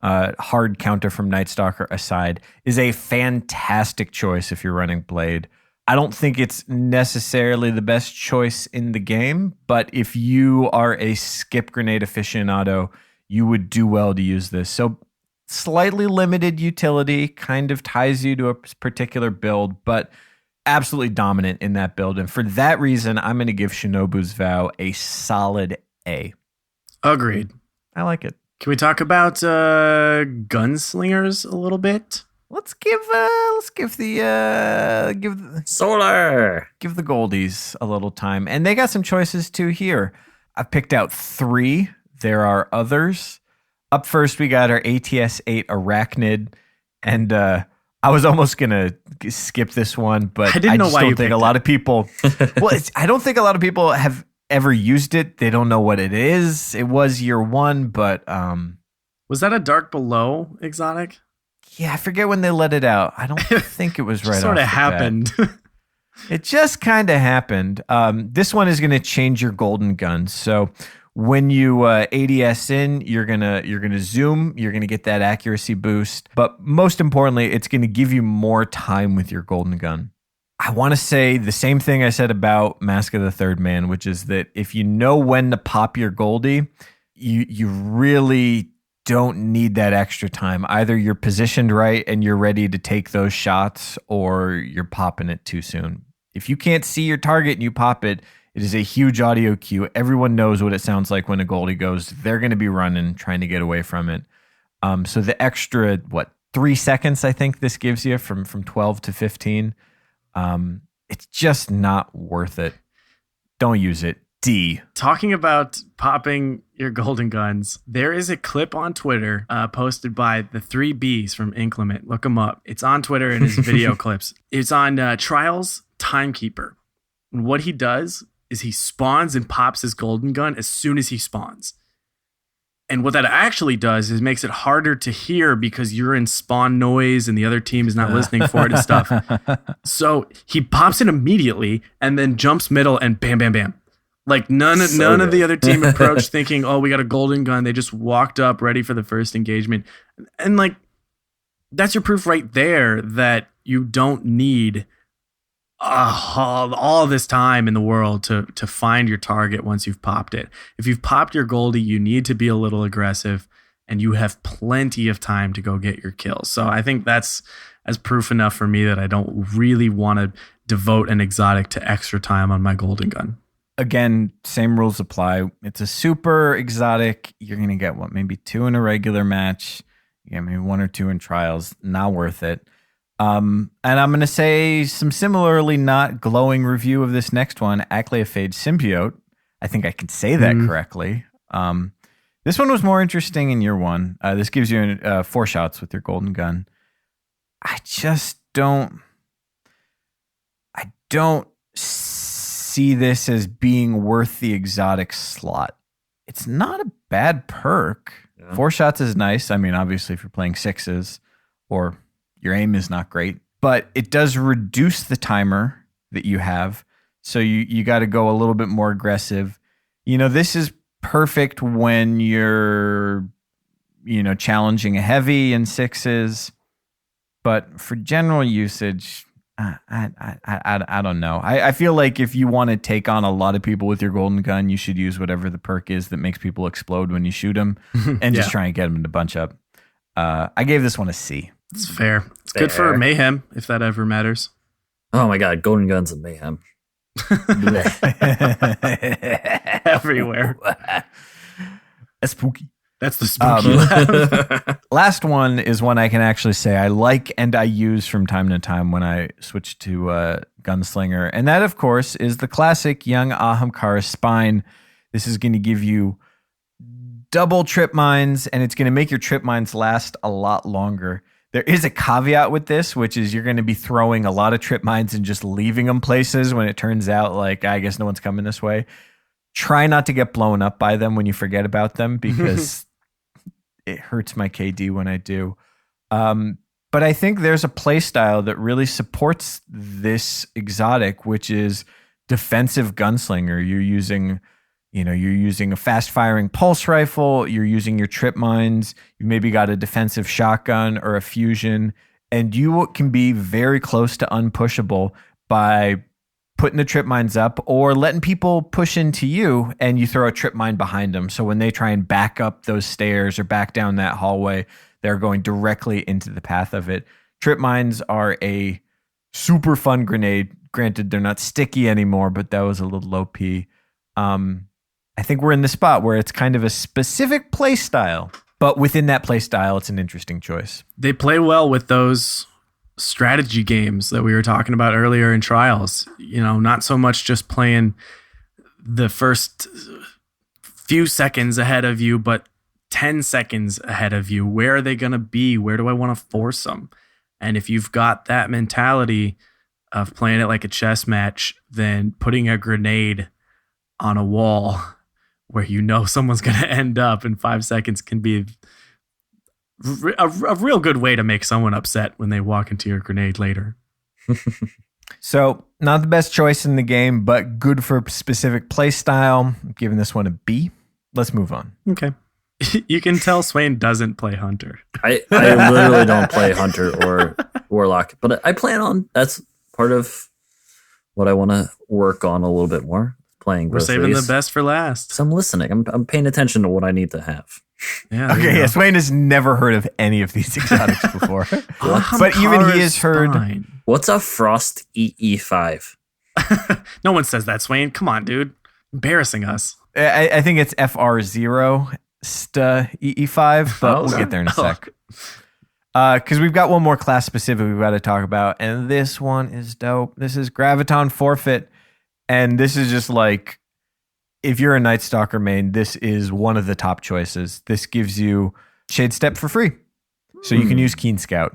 hard counter from Night Stalker aside, is a fantastic choice if you're running Blade. I don't think it's necessarily the best choice in the game, but if you are a skip grenade aficionado, you would do well to use this. So slightly limited utility, kind of ties you to a particular build, but absolutely dominant in that build. And for that reason, I'm going to give Shinobu's Vow a solid A. Agreed. I like it. Can we talk about gunslingers a little bit? Let's give the Solar. Give the Goldies a little time. And they got some choices too here. I've picked out 3. There are others. Up first, we got our ATS-8 Arachnid. And I was almost going to skip this one, but I don't think a lot of people... I don't think a lot of people have ever used it. They don't know what it is. It was year one, but... was that a Dark Below exotic? Yeah, I forget when they let it out. I don't think it was right off the bat. Sort of happened. It just kind of happened. This one is going to change your golden gun. So when you ADS in, you're gonna zoom. You're gonna get that accuracy boost. But most importantly, it's going to give you more time with your golden gun. I want to say the same thing I said about Mask of the Third Man, which is that if you know when to pop your Goldie, you really don't need that extra time. Either you're positioned right and you're ready to take those shots, or you're popping it too soon. If you can't see your target and you pop it, it is a huge audio cue. Everyone knows what it sounds like when a Goldie goes. They're going to be running, trying to get away from it. So the extra, 3 seconds I think this gives you from 12 to 15, it's just not worth it. Don't use it. D. Talking about popping your golden guns, there is a clip on Twitter posted by the 3 Bs from Inclement. Look them up. It's on Twitter and his video clips. It's on Trials Timekeeper. And what he does is he spawns and pops his golden gun as soon as he spawns. And what that actually does is makes it harder to hear because you're in spawn noise and the other team is not listening for it and stuff. So he pops it immediately and then jumps middle and bam, bam, bam. Like none of the other team approached thinking, oh, we got a golden gun. They just walked up ready for the first engagement. And like, that's your proof right there that you don't need all this time in the world to find your target once you've popped it. If you've popped your Goldie, you need to be a little aggressive and you have plenty of time to go get your kills. So I think that's as proof enough for me that I don't really want to devote an exotic to extra time on my golden gun. Again, same rules apply. It's a super exotic. You're going to get maybe 2 in a regular match. You get maybe 1 or 2 in trials. Not worth it. And I'm going to say some similarly not glowing review of this next one, Acleophage Symbiote. I think I can say that correctly. This one was more interesting in year 1. This gives you 4 shots with your golden gun. I just don't see this as being worth the exotic slot. It's not a bad perk. Yeah. 4 shots is nice. I mean, obviously, if you're playing 6s or your aim is not great, but it does reduce the timer that you have. So you got to go a little bit more aggressive. This is perfect when you're, challenging a heavy in 6s, but for general usage, I don't know. I feel like if you want to take on a lot of people with your golden gun, you should use whatever the perk is that makes people explode when you shoot them and just try and get them to bunch up. I gave this one a C. It's fair. It's good for mayhem, if that ever matters. Oh my god, golden guns and mayhem. Everywhere. That's spooky. That's the spooky laugh. Last one is one I can actually say I like and I use from time to time when I switch to Gunslinger. And that, of course, is the classic Young Ahamkara Spine. This is going to give you double trip mines, and it's going to make your trip mines last a lot longer. There is a caveat with this, which is you're going to be throwing a lot of trip mines and just leaving them places when it turns out, like, I guess no one's coming this way. Try not to get blown up by them when you forget about them, because it hurts my KD when I do. But I think there's a play style that really supports this exotic, which is defensive gunslinger. You're using a fast firing pulse rifle. You're using your trip mines. You maybe got a defensive shotgun or a fusion, and you can be very close to unpushable by putting the trip mines up or letting people push into you, and you throw a trip mine behind them. So when they try and back up those stairs or back down that hallway, they're going directly into the path of it. Trip mines are a super fun grenade. Granted, they're not sticky anymore, but that was a little low P. I think we're in the spot where it's kind of a specific play style, but within that play style, it's an interesting choice. They play well with those strategy games that we were talking about earlier in trials. Not so much just playing the first few seconds ahead of you, but 10 seconds ahead of you. Where are they going to be? Where do I want to force them? And if you've got that mentality of playing it like a chess match, then putting a grenade on a wall where someone's going to end up in 5 seconds can be a real good way to make someone upset when they walk into your grenade later. So, not the best choice in the game, but good for specific play style. I'm giving this one a B. Let's move on. Okay. You can tell Swain doesn't play Hunter. I literally don't play Hunter or Warlock, but I plan on. That's part of what I want to work on a little bit more. Playing. We're saving the best for last. So I'm listening. I'm paying attention to what I need to have. Yeah. Okay. Yeah. Swain has never heard of any of these exotics before, but even he has heard. What's a Frost EE5? No one says that, Swain. Come on, dude. Embarrassing us. I think it's FR0 EE5, but we'll get there in a sec. Because we've got one more class specific we've got to talk about, and this one is dope. This is Graviton Forfeit. And this is just like, if you're a Night Stalker main, this is one of the top choices. This gives you Shade Step for free. So you can use Keen Scout.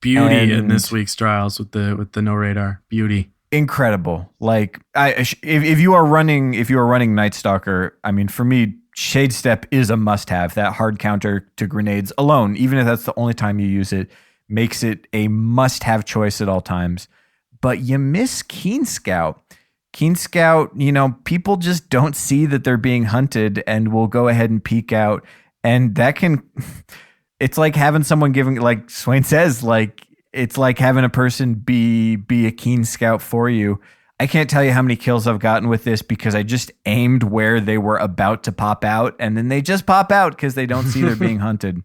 Beauty in this week's trials with the no radar. Beauty. Incredible. Like if you are running Night Stalker, I mean, for me, Shade Step is a must-have. That hard counter to grenades alone, even if that's the only time you use it, makes it a must-have choice at all times. But you miss Keen Scout. Keen Scout, people just don't see that they're being hunted and will go ahead and peek out. And that can, it's like having someone giving, like Swain says, like it's like having a person be a Keen Scout for you. I can't tell you how many kills I've gotten with this because I just aimed where they were about to pop out, and then they just pop out because they don't see they're being hunted.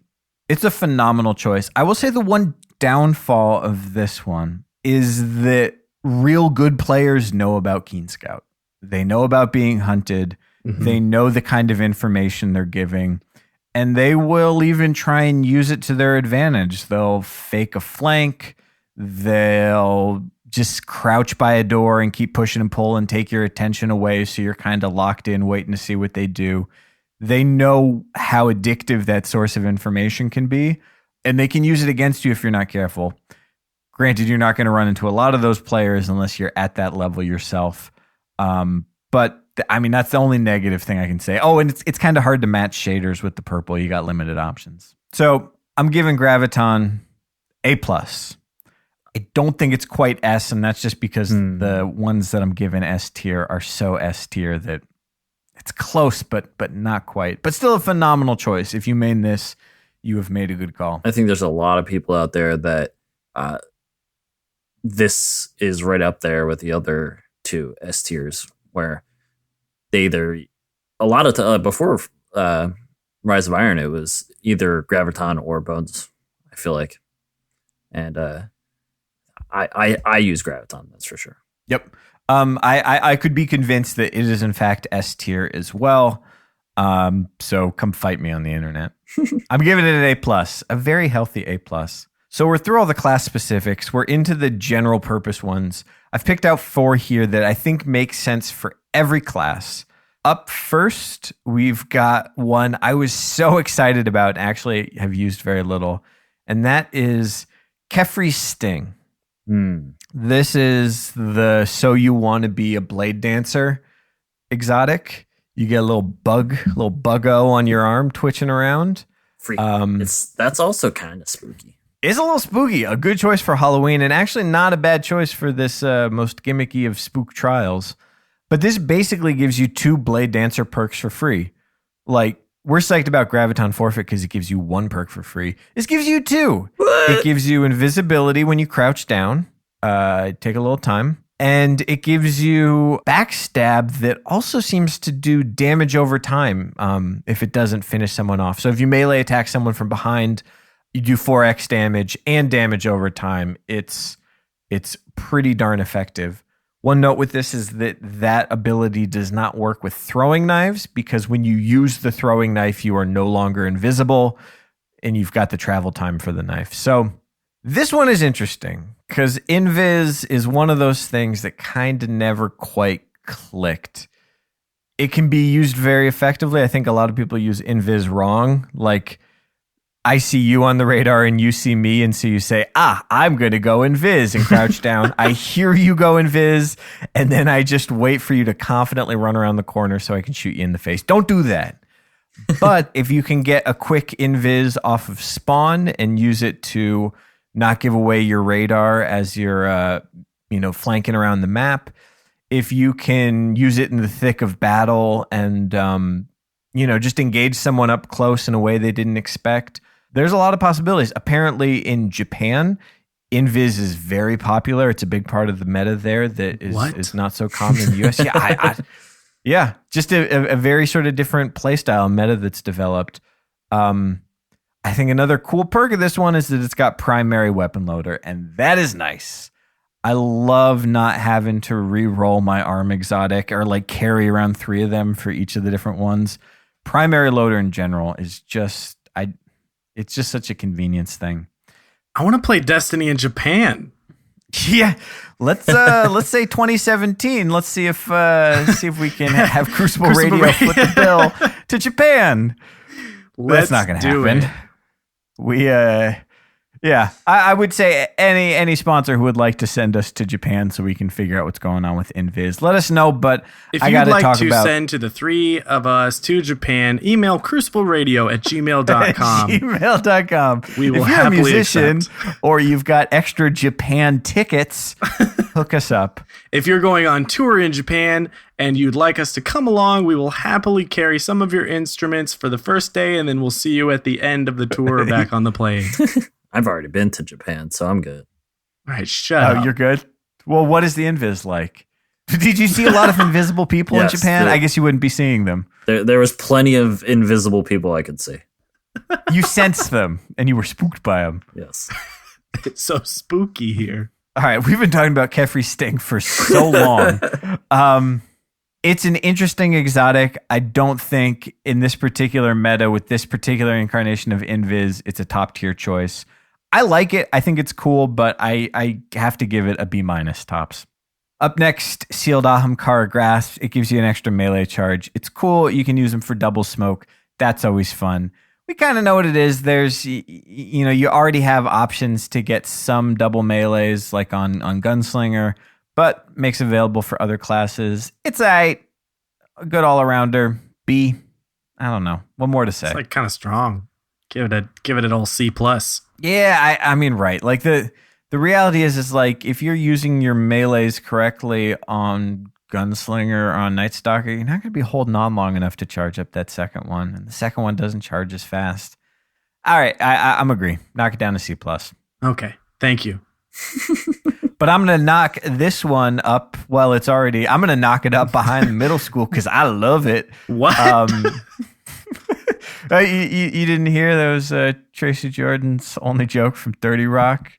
It's a phenomenal choice. I will say the one downfall of this one is that real good players know about Keen Scout. They know about being hunted. Mm-hmm. They know the kind of information they're giving, and they will even try and use it to their advantage. They'll fake a flank. They'll just crouch by a door and keep pushing and pull and take your attention away, so you're kind of locked in waiting to see what they do. They know how addictive that source of information can be, and they can use it against you if you're not careful. Granted, you're not going to run into a lot of those players unless you're at that level yourself. But that's the only negative thing I can say. Oh, and it's kind of hard to match shaders with the purple. You got limited options. So I'm giving Graviton A+. I don't think it's quite S, and that's just because the ones that I'm giving S tier are so S tier that it's close, but not quite. But still a phenomenal choice. If you main this, you have made a good call. I think there's a lot of people out there that this is right up there with the other two S tiers, where they either a lot of before Rise of Iron, it was either Graviton or Bones. I feel like, and I use Graviton, that's for sure. Yep. I could be convinced that it is in fact S tier as well. So come fight me on the internet. I'm giving it an A+, a very healthy A+. So we're through all the class specifics. We're into the general purpose ones. I've picked out 4 here that I think make sense for every class. Up first, we've got one I was so excited about, and actually have used very little, and that is Kefri's Sting. This is the So You Want to Be a Blade Dancer exotic. You get a little buggo on your arm twitching around. That's also kind of spooky. It's a little spooky. A good choice for Halloween, and actually not a bad choice for this most gimmicky of spook trials. But this basically gives you 2 Blade Dancer perks for free. Like, we're psyched about Graviton Forfeit because it gives you 1 perk for free. This gives you 2. What? It gives you invisibility when you crouch down. Take a little time. And it gives you Backstab that also seems to do damage over time if it doesn't finish someone off. So if you melee attack someone from behind, you do 4x damage and damage over time. It's pretty darn effective. One note with this is that ability does not work with throwing knives, because when you use the throwing knife, you are no longer invisible and you've got the travel time for the knife. So this one is interesting because Invis is one of those things that kind of never quite clicked. It can be used very effectively. I think a lot of people use Invis wrong. Like, I see you on the radar and you see me, and so you say, I'm going to go Invis and crouch down. I hear you go Invis, and then I just wait for you to confidently run around the corner so I can shoot you in the face. Don't do that. But if you can get a quick Invis off of spawn and use it to not give away your radar as you're flanking around the map, if you can use it in the thick of battle and just engage someone up close in a way they didn't expect, there's a lot of possibilities. Apparently in Japan, Invis is very popular. It's a big part of the meta there that is not so common in the US. Yeah, just a very sort of different playstyle meta that's developed. I think another cool perk of this one is that it's got primary weapon loader, and that is nice. I love not having to re-roll my arm exotic or like carry around 3 of them for each of the different ones. Primary loader in general is just it's just such a convenience thing. I want to play Destiny in Japan. Yeah, let's say 2017. Let's see if we can have Crucible Radio foot the bill to Japan. That's not going to happen. Yeah, I would say any sponsor who would like to send us to Japan so we can figure out what's going on with Invis, let us know. But If I you'd got to like talk to about send to the three of us to Japan, email crucibleradio@gmail.com. gmail.com. We will if you're a happily musician accept. or you've got extra Japan tickets, hook us up. If you're going on tour in Japan and you'd like us to come along, we will happily carry some of your instruments for the first day, and then we'll see you at the end of the tour back on the plane. I've already been to Japan, so I'm good. All right, shut up. You're good? Well, what is the Invis like? Did you see a lot of invisible people Yes, in Japan? I guess you wouldn't be seeing them. There was plenty of invisible people I could see. You sensed them and you were spooked by them. Yes. It's so spooky here. All right, we've been talking about Kefri Sting for so long. It's an interesting exotic. I don't think in this particular meta with this particular incarnation of Invis, it's a top tier choice. I like it. I think it's cool, but I have to give it a B- tops. Up next, Sealed Ahamkara Grasp. It gives you an extra melee charge. It's cool. You can use them for double smoke. That's always fun. We kind of know what it is. There's, you already have options to get some double melees like on Gunslinger, but makes available for other classes. It's a good all-arounder. B. I don't know. What more to say? It's like kind of strong. Give it an old C+. Yeah, I mean, right. Like the reality is like if you're using your melees correctly on Gunslinger or on Night Stalker, you're not going to be holding on long enough to charge up that second one, and the second one doesn't charge as fast. All right, I'm agree. Knock it down to C+. Okay, thank you. But I'm going to knock this one up. Well, I'm going to knock it up behind the middle school because I love it. What? You didn't hear that was Tracy Jordan's only joke from 30 Rock?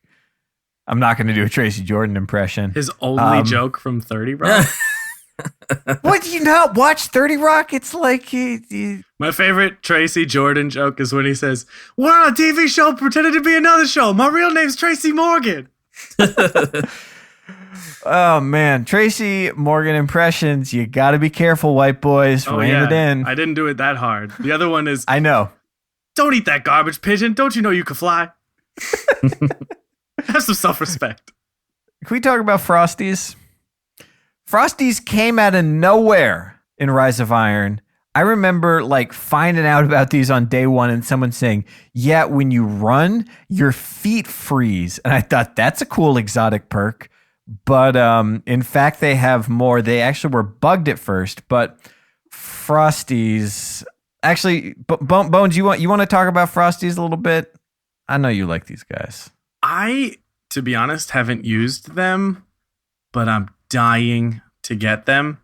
I'm not going to do a Tracy Jordan impression. His only joke from 30 Rock? What, do you not watch 30 Rock? It's like... My favorite Tracy Jordan joke is when he says, "We're on a TV show pretending to be another show. My real name's Tracy Morgan." Oh, man. Tracy Morgan impressions. You got to be careful, white boys. Rein it in. I didn't do it that hard. The other one is, I know. "Don't eat that garbage pigeon. Don't you know you can fly?" Have some self-respect. Can we talk about Frosties? Frosties came out of nowhere in Rise of Iron. I remember like finding out about these on day one and someone saying, yeah, when you run, your feet freeze. And I thought that's a cool exotic perk. But in fact, they have more. They actually were bugged at first, but Frosties... Actually, Bones, you want to talk about Frosties a little bit? I know you like these guys. I, to be honest, haven't used them, but I'm dying to get them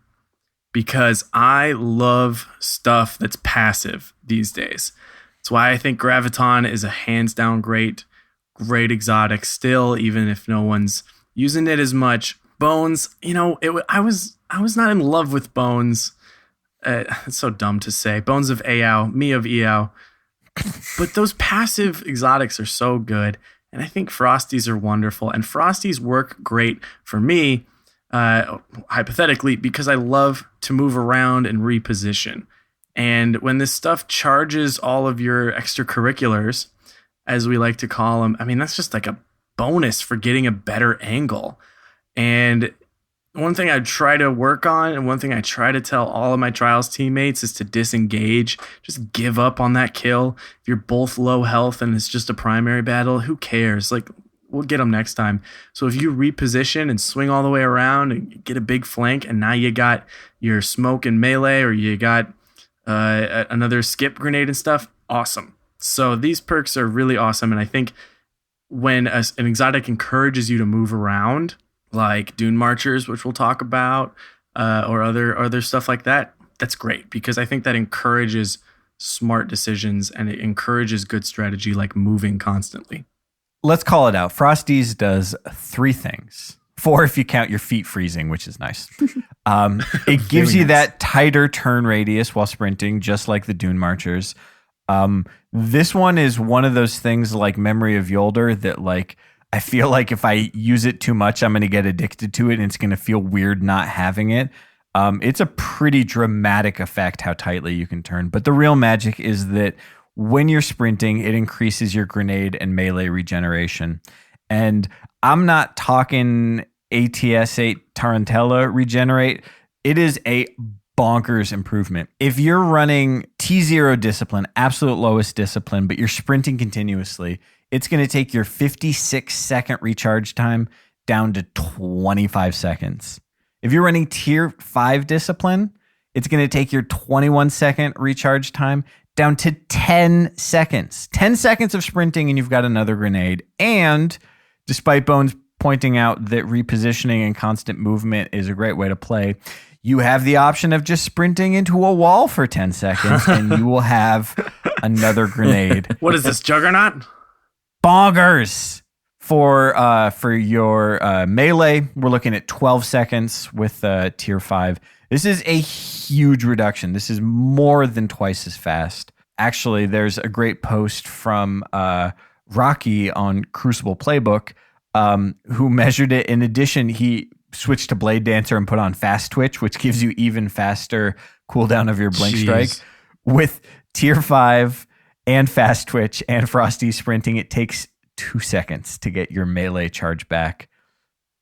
because I love stuff that's passive these days. That's why I think Graviton is a hands down great exotic still, even if no one's using it as much. Bones, I was not in love with Bones. It's so dumb to say. Bones of Aow, me of Eow. But those passive exotics are so good. And I think Frosties are wonderful. And Frosties work great for me, hypothetically, because I love to move around and reposition. And when this stuff charges all of your extracurriculars, as we like to call them, I mean, that's just like a bonus for getting a better angle. And one thing I try to work on, and one thing I try to tell all of my trials teammates is to disengage. Just give up on that kill. If you're both low health and it's just a primary battle, who cares? Like, we'll get them next time. So if you reposition and swing all the way around and get a big flank, and now you got your smoke and melee, or you got another skip grenade and stuff, awesome. So these perks are really awesome. And I think when an exotic encourages you to move around, like Dune Marchers, which we'll talk about, or other stuff like that, that's great because I think that encourages smart decisions and it encourages good strategy, like moving constantly. Let's call it out. Frosties does 3 things. 4 if you count your feet freezing, which is nice. It gives you that tighter turn radius while sprinting, just like the Dune Marchers. This one is one of those things like Memory of Yolder that like I feel like if I use it too much, I'm going to get addicted to it and it's going to feel weird not having it. It's a pretty dramatic effect how tightly you can turn. But the real magic is that when you're sprinting, it increases your grenade and melee regeneration. And I'm not talking ATS-8 Tarantella regenerate. It is a bonkers improvement. If you're running T0 discipline, absolute lowest discipline, but you're sprinting continuously, it's going to take your 56-second recharge time down to 25 seconds. If you're running tier 5 discipline, it's going to take your 21-second recharge time down to 10 seconds. 10 seconds of sprinting and you've got another grenade. And despite Bones pointing out that repositioning and constant movement is a great way to play, you have the option of just sprinting into a wall for 10 seconds and you will have another grenade. What is this, Juggernaut? Bonkers. For your melee, we're looking at 12 seconds with tier 5. This is a huge reduction. This is more than twice as fast. Actually, there's a great post from Rocky on Crucible Playbook who measured it. In addition, he switched to Blade Dancer and put on Fast Twitch, which gives you even faster cooldown of your Blink Strike. With tier 5 and Fast Twitch and Frosty sprinting, it takes 2 seconds to get your melee charge back.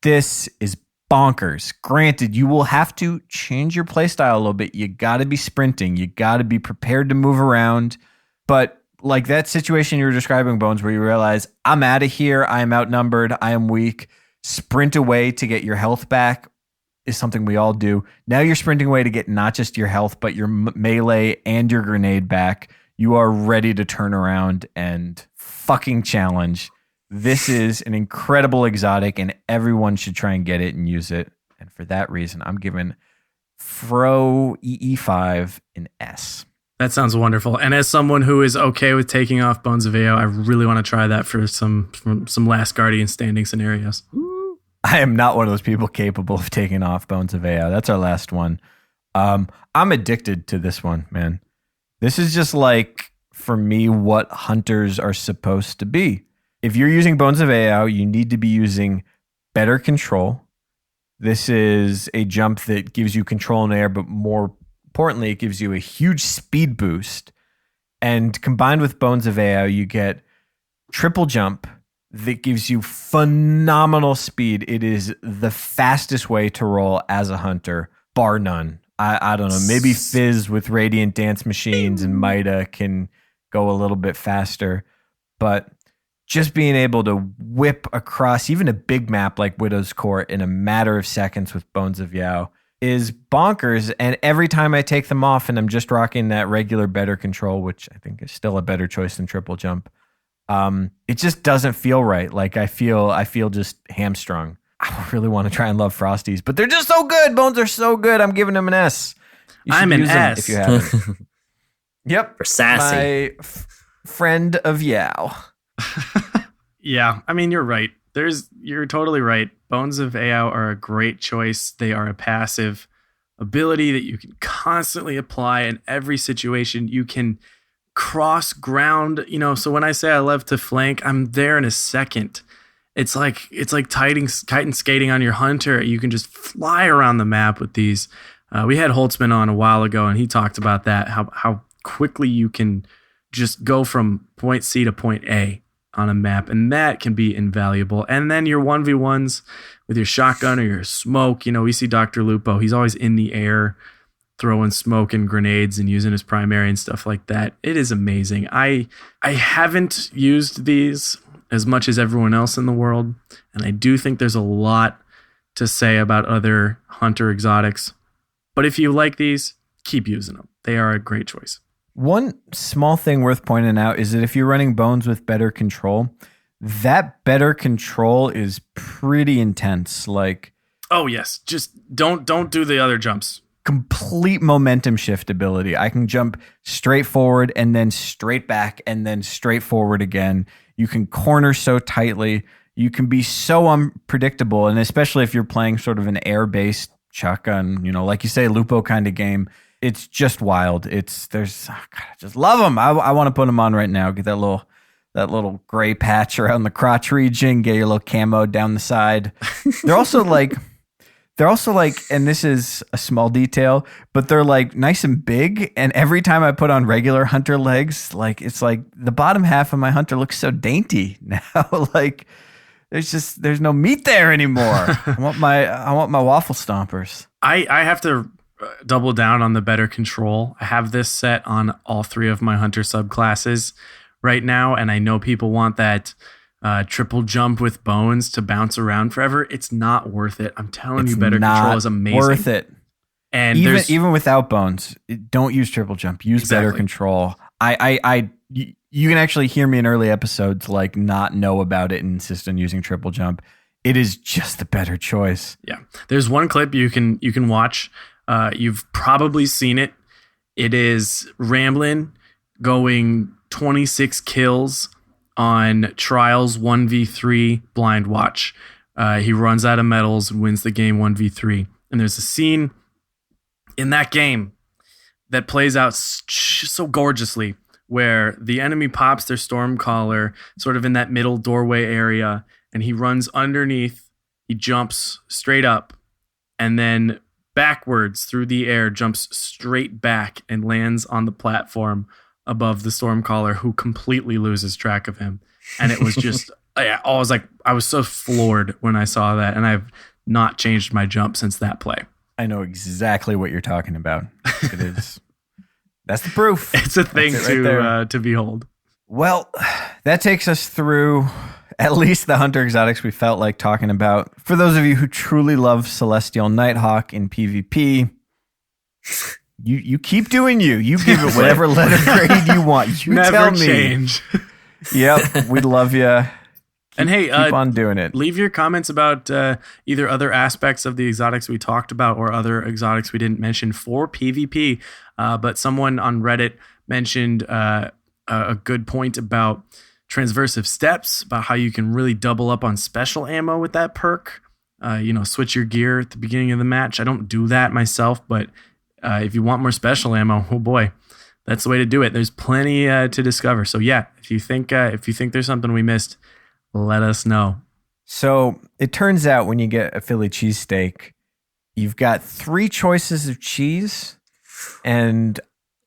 This is bonkers. Granted, you will have to change your playstyle a little bit. You got to be sprinting. You got to be prepared to move around. But like that situation you were describing, Bones, where you realize, I'm out of here. I am outnumbered. I am weak. Sprint away to get your health back is something we all do. Now you're sprinting away to get not just your health, but your melee and your grenade back. You are ready to turn around and fucking challenge. This is an incredible exotic and everyone should try and get it and use it. And for that reason, I'm giving Fro EE5 an S. That sounds wonderful. And as someone who is okay with taking off Bones of AO, I really want to try that for some Last Guardian standing scenarios. I am not one of those people capable of taking off Bones of AO. That's our last one. I'm addicted to this one, man. This is just like, for me, what hunters are supposed to be. If you're using Bones of AO, you need to be using better control. This is a jump that gives you control in air, but more importantly, it gives you a huge speed boost. And combined with Bones of AO, you get triple jump that gives you phenomenal speed. It is the fastest way to roll as a hunter, bar none. I don't know, maybe Fizz with Radiant Dance Machines and Mida can go a little bit faster, but just being able to whip across even a big map like Widow's Court in a matter of seconds with Bones of Yao is bonkers. And every time I take them off and I'm just rocking that regular better control, which I think is still a better choice than triple jump, it just doesn't feel right. Like I feel just hamstrung. I really want to try and love Frosties, but they're just so good. Bones are so good. I'm giving them an S. I'm an S if you haven't. Yep. For sassy. My friend of Yao. Yeah, I mean, you're right. You're totally right. Bones of AO are a great choice. They are a passive ability that you can constantly apply in every situation. You can cross ground, so when I say I love to flank, I'm there in a second. It's like Titan skating on your hunter. You can just fly around the map with these. We had Holtzman on a while ago, and he talked about that, how quickly you can just go from point C to point A on a map, and that can be invaluable. And then your 1v1s with your shotgun or your smoke. We see Dr. Lupo. He's always in the air throwing smoke and grenades and using his primary and stuff like that. It is amazing. I haven't used these as much as everyone else in the world, and I do think there's a lot to say about other hunter exotics. But if you like these, keep using them. They are a great choice. One small thing worth pointing out is that if you're running Bones with better control, that better control is pretty intense. Like, oh yes, just don't do the other jumps. Complete momentum shift ability. I can jump straight forward and then straight back and then straight forward again. You can corner so tightly. You can be so unpredictable, and especially if you're playing sort of an air-based shotgun, like you say, Lupo kind of game. It's just wild. I just love them. I want to put them on right now. Get that little gray patch around the crotch region. Get your little camo down the side. They're also They're also like, and this is a small detail, but they're like nice and big. And every time I put on regular hunter legs, like it's like the bottom half of my hunter looks so dainty now. Like there's no meat there anymore. I want my waffle stompers. I have to double down on the better control. I have this set on all 3 of my hunter subclasses right now, and I know people want that triple jump with bones to bounce around forever. It's not worth it. I'm telling you, better control is amazing. Worth it. And even without bones, don't use triple jump. Use better control. You can actually hear me in early episodes like not know about it and insist on using triple jump. It is just the better choice. Yeah. There's one clip you can watch. You've probably seen it. It is Ramblin' going 26 kills on Trials 1v3 blind watch. He runs out of medals and wins the game 1v3. And there's a scene in that game that plays out so gorgeously where the enemy pops their Stormcaller sort of in that middle doorway area, and he runs underneath, he jumps straight up, and then backwards through the air, jumps straight back and lands on the platform above the Stormcaller, who completely loses track of him. And it was just, I was so floored when I saw that, and I've not changed my jump since that play. I know exactly what you're talking about. It is. That's the proof. It's a thing to behold. Well, that takes us through at least the Hunter Exotics we felt like talking about. For those of you who truly love Celestial Nighthawk in PvP, you keep doing you. You give it whatever letter grade you want. You never tell me. Change. Yep, we love you. And hey, keep on doing it. Leave your comments about either other aspects of the exotics we talked about or other exotics we didn't mention for PvP. But someone on Reddit mentioned a good point about transversive steps, about how you can really double up on special ammo with that perk. Switch your gear at the beginning of the match. I don't do that myself, but if you want more special ammo, oh boy, that's the way to do it. There's plenty to discover. So yeah, if you think there's something we missed, let us know. So it turns out when you get a Philly cheesesteak, you've got 3 choices of cheese. And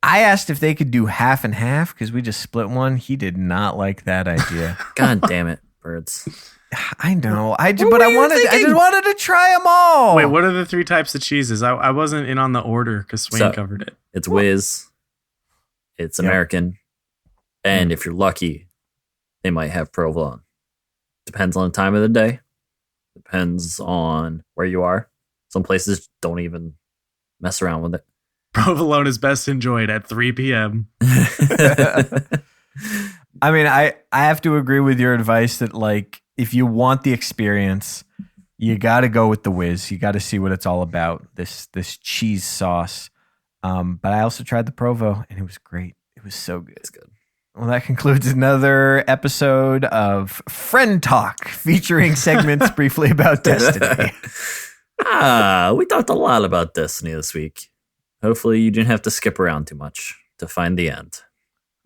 I asked if they could do half and half because we just split one. He did not like that idea. God damn it, birds. I know. I just wanted to try them all. Wait, what are the 3 types of cheeses? I wasn't in on the order because Swain covered it. It's Whiz. It's American. And if you're lucky, they might have provolone. Depends on the time of the day. Depends on where you are. Some places don't even mess around with it. Provolone is best enjoyed at 3 p.m. I mean, I have to agree with your advice that, like, if you want the experience, you got to go with the Whiz. You got to see what it's all about, this cheese sauce. But I also tried the Provo, and it was great. It was so good. It's good. Well, that concludes another episode of Friend Talk, featuring segments briefly about Destiny. We talked a lot about Destiny this week. Hopefully you didn't have to skip around too much to find the end.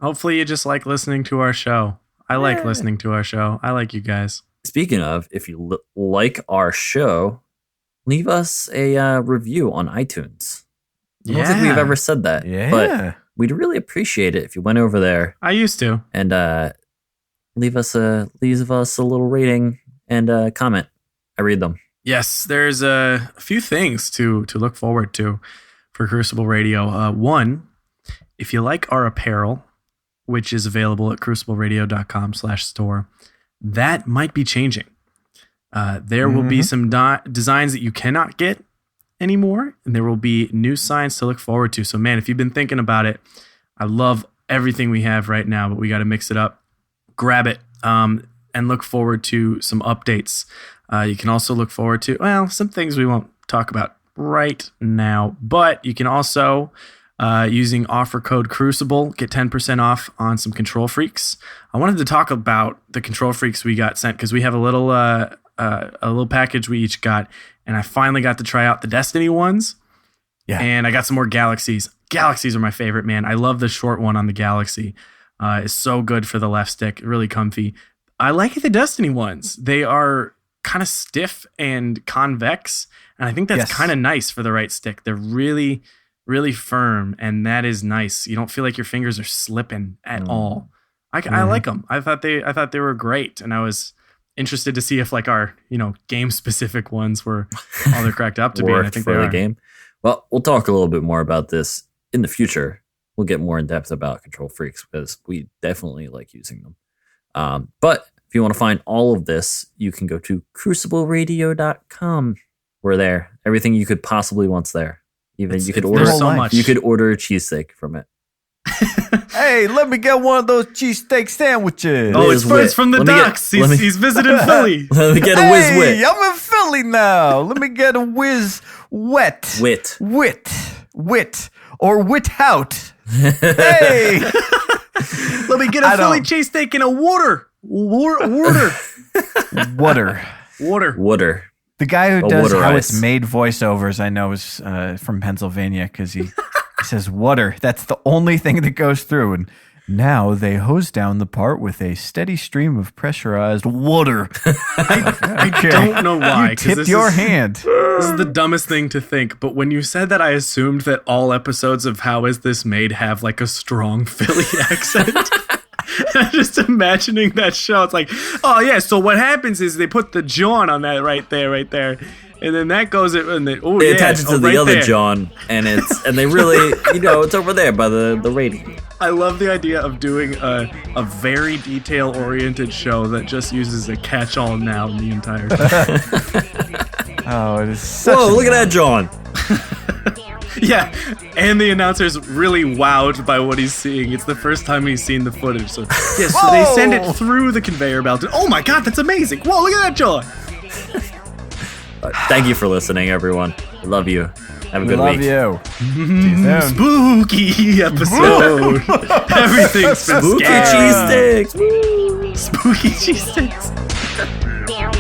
Hopefully you just like listening to our show. I like listening to our show. I like you guys. Speaking of, if you like our show, leave us a review on iTunes. I don't think we've ever said that. Yeah. But we'd really appreciate it if you went over there. I used to. And leave us a little rating and a comment. I read them. Yes, there's a few things to look forward to for Crucible Radio. One, if you like our apparel, which is available at crucibleradio.com/store, that might be changing. There will be some designs that you cannot get anymore, and there will be new signs to look forward to. So, man, if you've been thinking about it, I love everything we have right now, but we got to mix it up. Grab it and look forward to some updates. You can also look forward to, some things we won't talk about right now, but you can also, using offer code Crucible, get 10% off on some Control Freaks. I wanted to talk about the Control Freaks we got sent because we have a little package we each got, and I finally got to try out the Destiny ones. Yeah. And I got some more Galaxies. Galaxies are my favorite, man. I love the short one on the Galaxy. It's so good for the left stick, really comfy. I like the Destiny ones. They are kind of stiff and convex, and I think that's Yes. kind of nice for the right stick. They're really, really firm, and that is nice. You don't feel like your fingers are slipping at all. I like them. I thought they were great, and I was interested to see if like our game specific ones were all they're cracked up to be. And I Worked think for they the are. game. Well, we'll talk a little bit more about this in the future. We'll get more in depth about Control Freaks because we definitely like using them. But if you want to find all of this, you can go to crucibleradio.com. We're there. Everything you could possibly want's there. Even you could order there's so much. You could order a cheesesteak from it. Hey, let me get one of those cheesesteak sandwiches. Oh, Whiz it's wit. from the Let me get- docks. let me- He's visiting Philly. Let me get a whiz wit. Hey, I'm in Philly now. Let me get a whiz wet. Wit. Wit. Or wit out. Hey. Let me get I a Philly don't- cheesesteak and a water. Water. Water. The guy who A does water how ice. it's made voiceovers, I know, is from Pennsylvania because he says water. That's the only thing that goes through. And now they hose down the part with a steady stream of pressurized water. I don't know why. You 'cause tipped this your is- hand. This is the dumbest thing to think, but when you said that, I assumed that all episodes of How Is This Made have like a strong Philly accent. I'm just imagining that show. It's like, oh yeah, so what happens is they put the John on that right there, and then that goes it, and They attach it to the right other there. John, and they really, it's over there by the radio. I love the idea of doing a very detail-oriented show that just uses a catch-all noun the entire time. Oh, it is such Whoa, a look at that John. Yeah, and the announcer's really wowed by what he's seeing. It's the first time he's seen the footage. So yeah, so they send it Whoa! through the conveyor belt. And, oh my god, that's amazing! Whoa, look at that, John! Thank you for listening, everyone. We love you. Have a good Love week. you. See you soon. Spooky episode. Everything's been Spooky scary. cheese sticks. Spooky cheese sticks. Down.